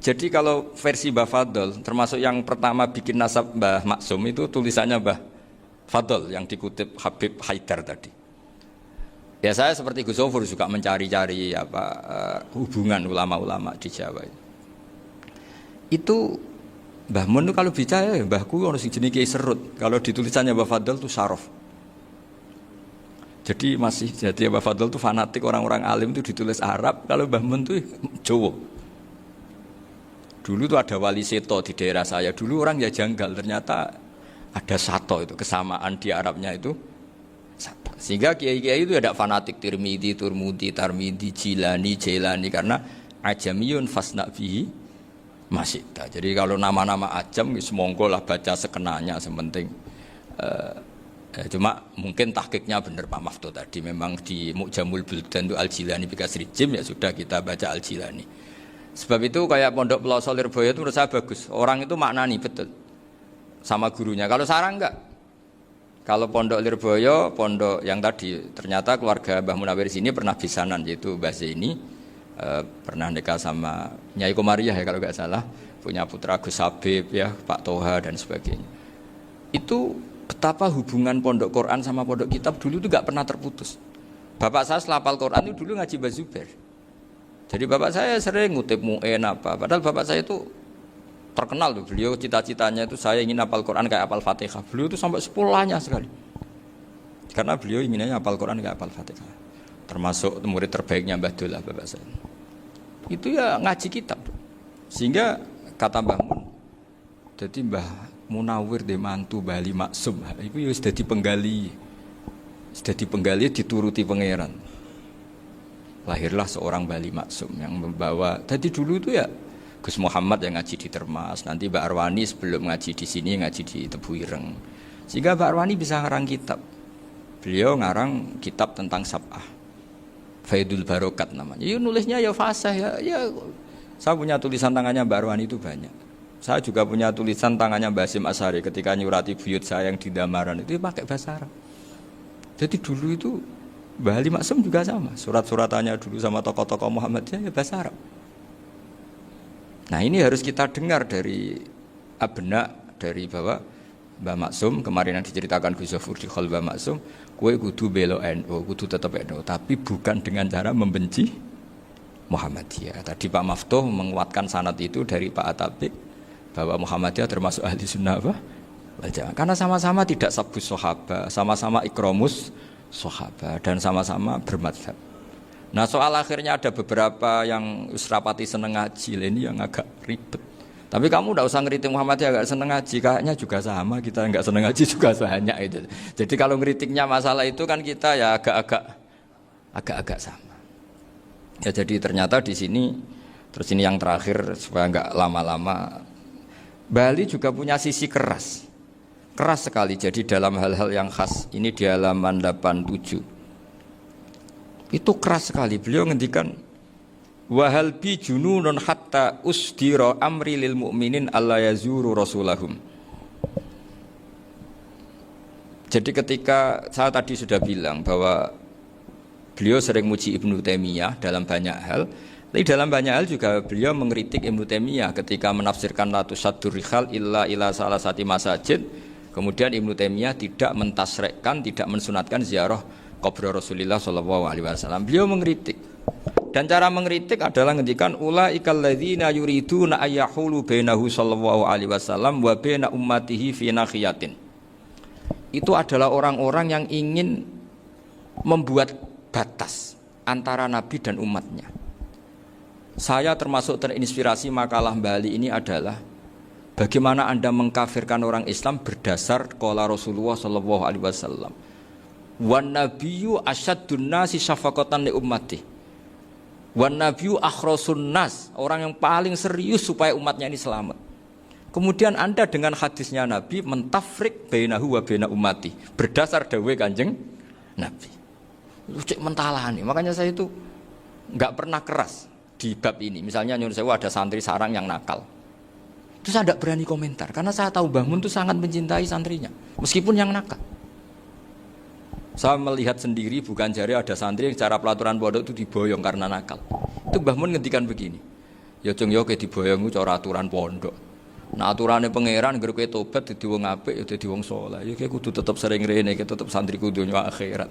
Jadi kalau versi Mbah Fadl termasuk yang pertama bikin nasab Mbah Maksum itu tulisannya Mbah Fadl yang dikutip Habib Haidar tadi. Ya saya seperti Gus Zofur juga mencari-cari hubungan ulama-ulama di Jawa. Itu Mbah Mun itu kalau bicara ya mbahku ono sing jenenge Kiai Serut. Kalau ditulisannya Mbah Fadl itu Sarof. Jadi Mbah Fadl itu fanatik orang-orang alim itu ditulis Arab, kalau Mbah Mun itu Jawa. Dulu itu ada wali seto di daerah saya. Dulu orang ya janggal, ternyata ada sato itu kesamaan di Arabnya itu. Sehingga kiai-kiai itu ada fanatik Tirmidzi, Turmudi, Tarmidzi, Jilani, Jailani karena ajamiyun fasna bihi masyita. Jadi kalau nama-nama ajam semonggo lah baca sekenanya sementing. Cuma mungkin tahqiqnya benar Pak Maftuh tadi memang di Mu'jamul Buldan itu Al-Jilani bikasri jim ya sudah kita baca Al-Jilani. Sebab itu kayak Pondok Pelosok Lirboyo itu menurut saya bagus. Orang itu maknani betul sama gurunya. Kalau sarang enggak. Kalau Pondok Lirboyo, pondok yang tadi ternyata keluarga Mbah Munawir sini pernah bisanan yaitu Mbah Zaini pernah nikah sama Nyai Komariah ya kalau nggak salah, punya putra Gus Habib ya Pak Toha dan sebagainya. Itu betapa hubungan pondok Quran sama pondok kitab dulu itu nggak pernah terputus. Bapak saya selapal Quran itu dulu ngaji Mbah Zubair. Jadi bapak saya sering ngutip mu'en apa, padahal bapak saya itu terkenal tuh, beliau cita-citanya itu saya ingin hafal Quran kayak hafal Fatihah. Beliau itu sampai sepulahnya sekali. Karena beliau inginnya hafal Quran kayak hafal Fatihah. Termasuk murid terbaiknya Mbah Dullah bapak saya. Itu ya ngaji kitab. Sehingga kata Mbah Mun, jadi Mbah Munawir de mantu Bali Maksum. Itu ya sudah dipenggali. Sudah dipenggali dituruti pangeran. Lahirlah seorang Bali Maksum yang membawa. Tadi dulu itu ya Gus Muhammad yang ngaji di Termas, nanti Mbak Arwani sebelum ngaji di sini ngaji di Tebuireng. Sehingga Mbak Arwani bisa ngarang kitab. Beliau ngarang kitab tentang Sab'ah. Faidul Barokat namanya. Ya nulisnya ya fasih ya. Saya punya tulisan tangannya Mbak Arwani itu banyak. Saya juga punya tulisan tangannya Mbah Hasyim Asy'ari ketika nyurati buyut saya yang di Damaran itu pakai bahasa Arab. Jadi dulu itu Mbah Ali Maksum juga sama, surat-suratannya dulu sama tokoh-tokoh Muhammadiyah ya bahasa Arab. Nah ini harus kita dengar dari abna, dari bahwa Mbah Maksum kemarin yang diceritakan Gus Zafur di Khol Mbah Maksum, kue kudu belo NU, kudu tetap NU, tapi bukan dengan cara membenci Muhammadiyah. Tadi Pak Maftuh menguatkan sanad itu dari Pak Atabik bahwa Muhammadiyah termasuk ahli sunnah wal jamaah. Karena sama-sama tidak sabus sahabat, sama-sama ikramus sahabat dan sama-sama bermadzhab. Nah soal akhirnya ada beberapa yang usrapati seneng ngaji, ini yang agak ribet. Tapi kamu tidak usah ngeritik Muhammadiyah agak seneng ngaji, kayaknya juga sama, kita enggak seneng ngaji juga banyak itu. Jadi kalau ngeritiknya masalah itu kan kita ya agak-agak sama. Ya jadi ternyata di sini, terus ini yang terakhir supaya enggak lama-lama, Bali juga punya sisi keras sekali. Jadi dalam hal-hal yang khas ini di halaman 87 itu keras sekali. Beliau ngendikan wahal bi jununun hatta usdira amri lil mu'minin alla yazuru rasulahum. Jadi ketika saya tadi sudah bilang bahwa beliau sering muji Ibnu Taimiyah dalam banyak hal, tapi dalam banyak hal juga beliau mengkritik Ibnu Taimiyah ketika menafsirkan la tusaddur rihal illa ila salasati masajid. Kemudian Ibnu Taimiyah tidak mentasrekkan, tidak mensunatkan ziarah kubur Rasulullah SAW. Beliau mengkritik. Dan cara mengkritik adalah ngendikan ulaikal ladzina yuriduna ayyahulu bainahu sallallahu alaihi wasallam wa baina ummatihi fi nakhiyatin. Itu adalah orang-orang yang ingin membuat batas antara Nabi dan umatnya. Saya termasuk terinspirasi makalah Bali ini adalah bagaimana Anda mengkafirkan orang Islam berdasar qala Rasulullah sallallahu alaihi wasallam. Wan nabiyyu asyaddun nasi syafaqatan li ummati. Wan nabiyyu akhrasun nas, orang yang paling serius supaya umatnya ini selamat. Kemudian Anda dengan hadisnya Nabi mentafrik bainahu wa baina ummati berdasar dawuh Kanjeng Nabi. Itu cek mentalani. Makanya saya itu enggak pernah keras di bab ini. Misalnya nyuruh saya ada santri sarang yang nakal. Itu saya tidak berani komentar karena saya tahu Mbah Mun itu sangat mencintai santrinya meskipun yang nakal. Saya melihat sendiri bukan jari ada santri yang secara pelaturan pondok itu diboyong karena nakal. Itu Mbah Mun ngendikan begini. Ya jeng yo ke diboyong itu cara aturan pondok. Nah aturannya pangeran ngger kowe tobat dadi wong apik ya dadi wong saleh. Ya kowe kudu tetep sering rene, kowe tetep santriku dunya akhirat.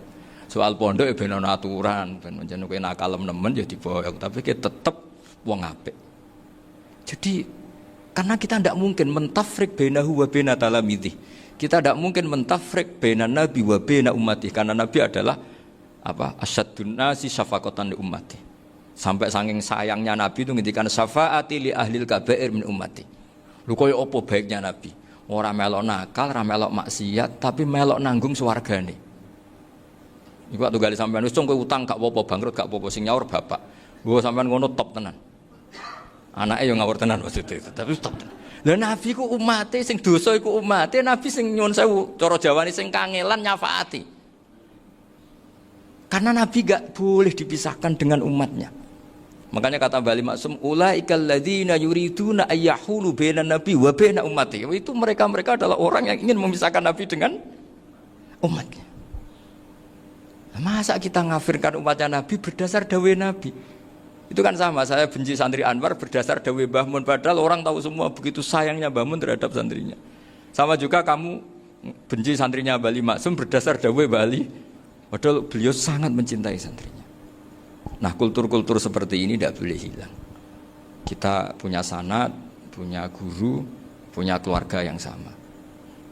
Soal pondok ya ben ana aturan, ben menjen kowe nakal nemen ya diboyong, tapi kowe tetep wong apik. Jadi karena kita tidak mungkin mentafrik bainahu wa baina talamidhi. Kita tidak mungkin mentafrik baina nabi wa baina ummati karena nabi adalah apa? Asyaddun nasi syafaqatan li ummati. Sampai saking sayangnya nabi itu ngendikan syafaati li ahlil kabair min ummati. Lho koyo apa baiknya nabi? Ora melok nakal, ora melok maksiat, tapi melok nanggung swargane. Iku waktu gali sampean wis kowe utang gak apa-apa, bangkrut gak apa-apa, sing nyaur bapak. Gua sampean ngono top tenan. Anaknya yang ngawur tenan maksudnya itu, tapi top tenan. Lah nabi ku umate sing dosa iku umate, nabi sing nyuwun sewu cara Jawane sing kangelan nyafaati. Karena nabi gak boleh dipisahkan dengan umatnya. Makanya kata Bali Maksum ulaikal ladzina yuriduna ayyahulu bainan nabi wa baina ummati. Itu mereka adalah orang yang ingin memisahkan nabi dengan umatnya. Masa kita ngafirkan umatnya nabi berdasar dawuh nabi? Itu kan sama, saya benci santri Anwar berdasar dawuh Mbah Mun, padahal orang tahu semua begitu sayangnya Mbah Mun terhadap santrinya. Sama juga kamu benci santrinya Bali Maksum berdasar dawuh Bali, padahal beliau sangat mencintai santrinya. Nah kultur-kultur seperti ini tidak boleh hilang. Kita punya sanad, punya guru, punya keluarga yang sama.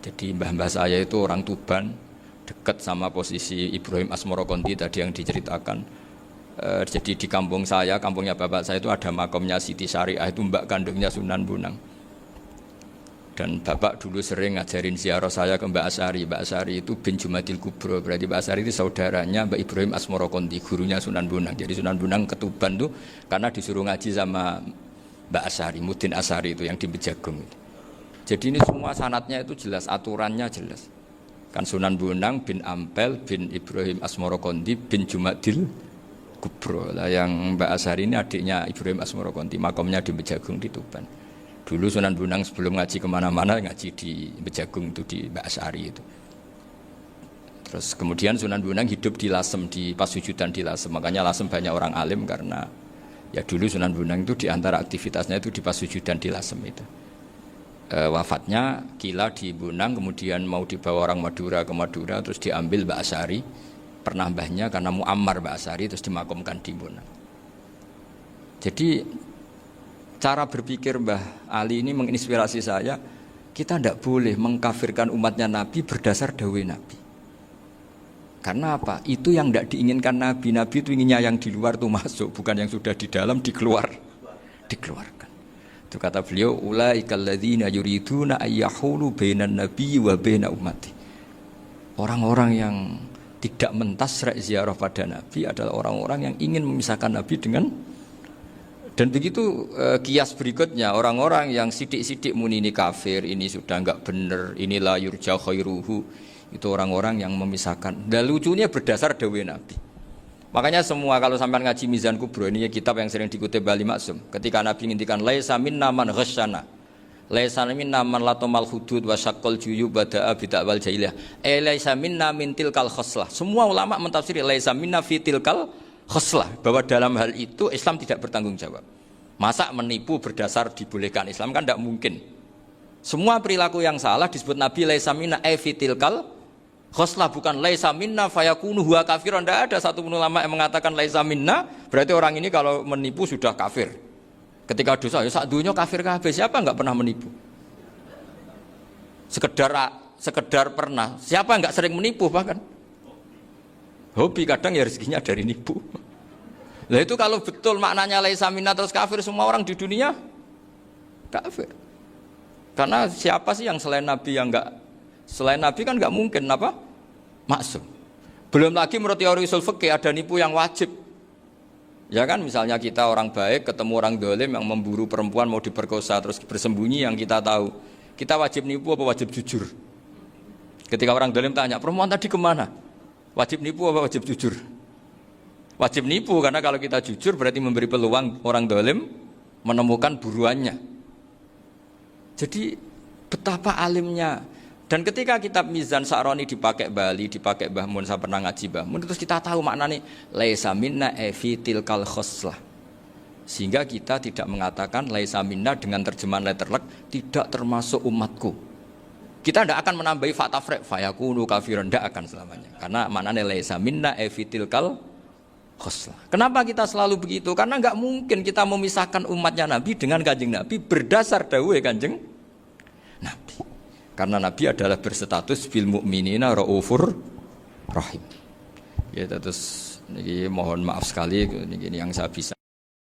Jadi mbah-mbah saya itu orang Tuban, dekat sama posisi Ibrahim Asmoro Konti tadi yang diceritakan. Jadi di kampung saya, kampungnya bapak saya itu ada makomnya Siti Syariah, itu mbak kandungnya Sunan Bonang. Dan bapak dulu sering ngajarin ziarah saya ke Mbak Asy'ari. Mbak Asy'ari itu bin Jumadil Kubro, berarti Mbak Asy'ari itu saudaranya Mbak Ibrahim Asmoro Konti, gurunya Sunan Bonang. Jadi Sunan Bonang ke Tuban tuh karena disuruh ngaji sama Mbak Asy'ari, Mudin Asy'ari itu yang di Bejagung. Jadi ini semua sanatnya itu jelas, aturannya jelas. Kan Sunan Bonang bin Ampel bin Ibrahim Asmoro Konti bin Jumadil Kubro lah, yang Mbak Asy'ari ini adiknya Ibrahim Asmoro Konti, makomnya di Bejagung di Tuban. Dulu Sunan Bonang sebelum ngaji kemana-mana ngaji di Bejagung itu di Mbak Asari itu. Terus kemudian Sunan Bonang hidup di Lasem, di Pasujudan di Lasem. Makanya Lasem banyak orang alim karena ya dulu Sunan Bonang itu di antara aktivitasnya itu di Pasujudan di Lasem itu. Wafatnya kila di Bonang, kemudian mau dibawa orang Madura ke Madura, terus diambil Mbak Asari, pernah mbahnya karena Muammar Mbak Asari, terus dimakamkan di Bonang. Jadi cara berpikir Mbah Ali ini menginspirasi saya, kita tidak boleh mengkafirkan umatnya Nabi berdasar dawuh Nabi. Karena apa? Itu yang tidak diinginkan Nabi. Nabi itu inginnya yang di luar itu masuk, bukan yang sudah di dalam dikeluarkan. Itu kata beliau, ulaikal ladzina yuriduna ayyahulu bainan nabiyyi wa baina ummati. Orang-orang yang tidak mentasra' ziarah pada Nabi adalah orang-orang yang ingin memisahkan Nabi dengan. Dan begitu kias berikutnya, orang-orang yang sidik-sidik muni ini kafir, ini sudah enggak benar, inilah yurja khairuhu, itu orang-orang yang memisahkan. Dan lucunya berdasar dawuh Nabi. Makanya semua kalau sampai ngaji Mizan Kubro, ini kitab yang sering dikutip Bali Maksum, ketika Nabi ngintikan laisa minna man ghasyana, laisa minna man latamal hudud wa syaqqal juyub bada'a bid'awal jahiliyah, laisa minna min tilkal khoslah. Semua ulama mentafsiri laisa minna fi tilkal khoslah, bahwa dalam hal itu Islam tidak bertanggung jawab. Masa menipu berdasar dibolehkan Islam, kan tidak mungkin. Semua perilaku yang salah disebut Nabi laisa minna fi tilkal khoslah, bukan laisa minna fayakunu huwa kafirun. Tidak ada satu ulama yang mengatakan laisa minna berarti orang ini kalau menipu sudah kafir. Ketika dosa ya sak dunya kafir kabeh. Siapa enggak pernah menipu? Sekedar pernah. Siapa enggak sering menipu bahkan? Hobi kadang ya rezekinya dari nipu. Lah itu kalau betul maknanya laisa minna terus kafir, semua orang di dunia kafir. Karena siapa sih yang selain Nabi yang enggak, selain Nabi kan enggak mungkin apa? Maksum. Belum lagi menurut teori usul fikih ada nipu yang wajib. Ya kan, misalnya kita orang baik ketemu orang dolim yang memburu perempuan mau diperkosa terus bersembunyi yang kita tahu. Kita wajib nipu apa wajib jujur? Ketika orang dolim tanya, perempuan tadi kemana? Wajib nipu apa wajib jujur? Wajib nipu, karena kalau kita jujur berarti memberi peluang orang dolim menemukan buruannya. Jadi betapa alimnya. Dan ketika kitab Mizan Sa'roni dipakai Bali, dipakai Mbah Mun, saya pernah ngaji Mbah Mun, terus kita tahu maknanya laisa minna fi tilkal khoslah. Sehingga kita tidak mengatakan laisa minna dengan terjemahan letterlek tidak termasuk umatku. Kita tidak akan menambahi fakta frek fayakunu kafirun, tidak akan selamanya. Karena maknanya laisa minna fi tilkal khoslah. Kenapa kita selalu begitu? Karena enggak mungkin kita memisahkan umatnya Nabi dengan Kanjeng Nabi berdasar dawuh Kanjeng Nabi. Karena Nabi adalah berstatus bil mu'minina raufur rahim. Ya terus ini mohon maaf sekali ini yang saya bisa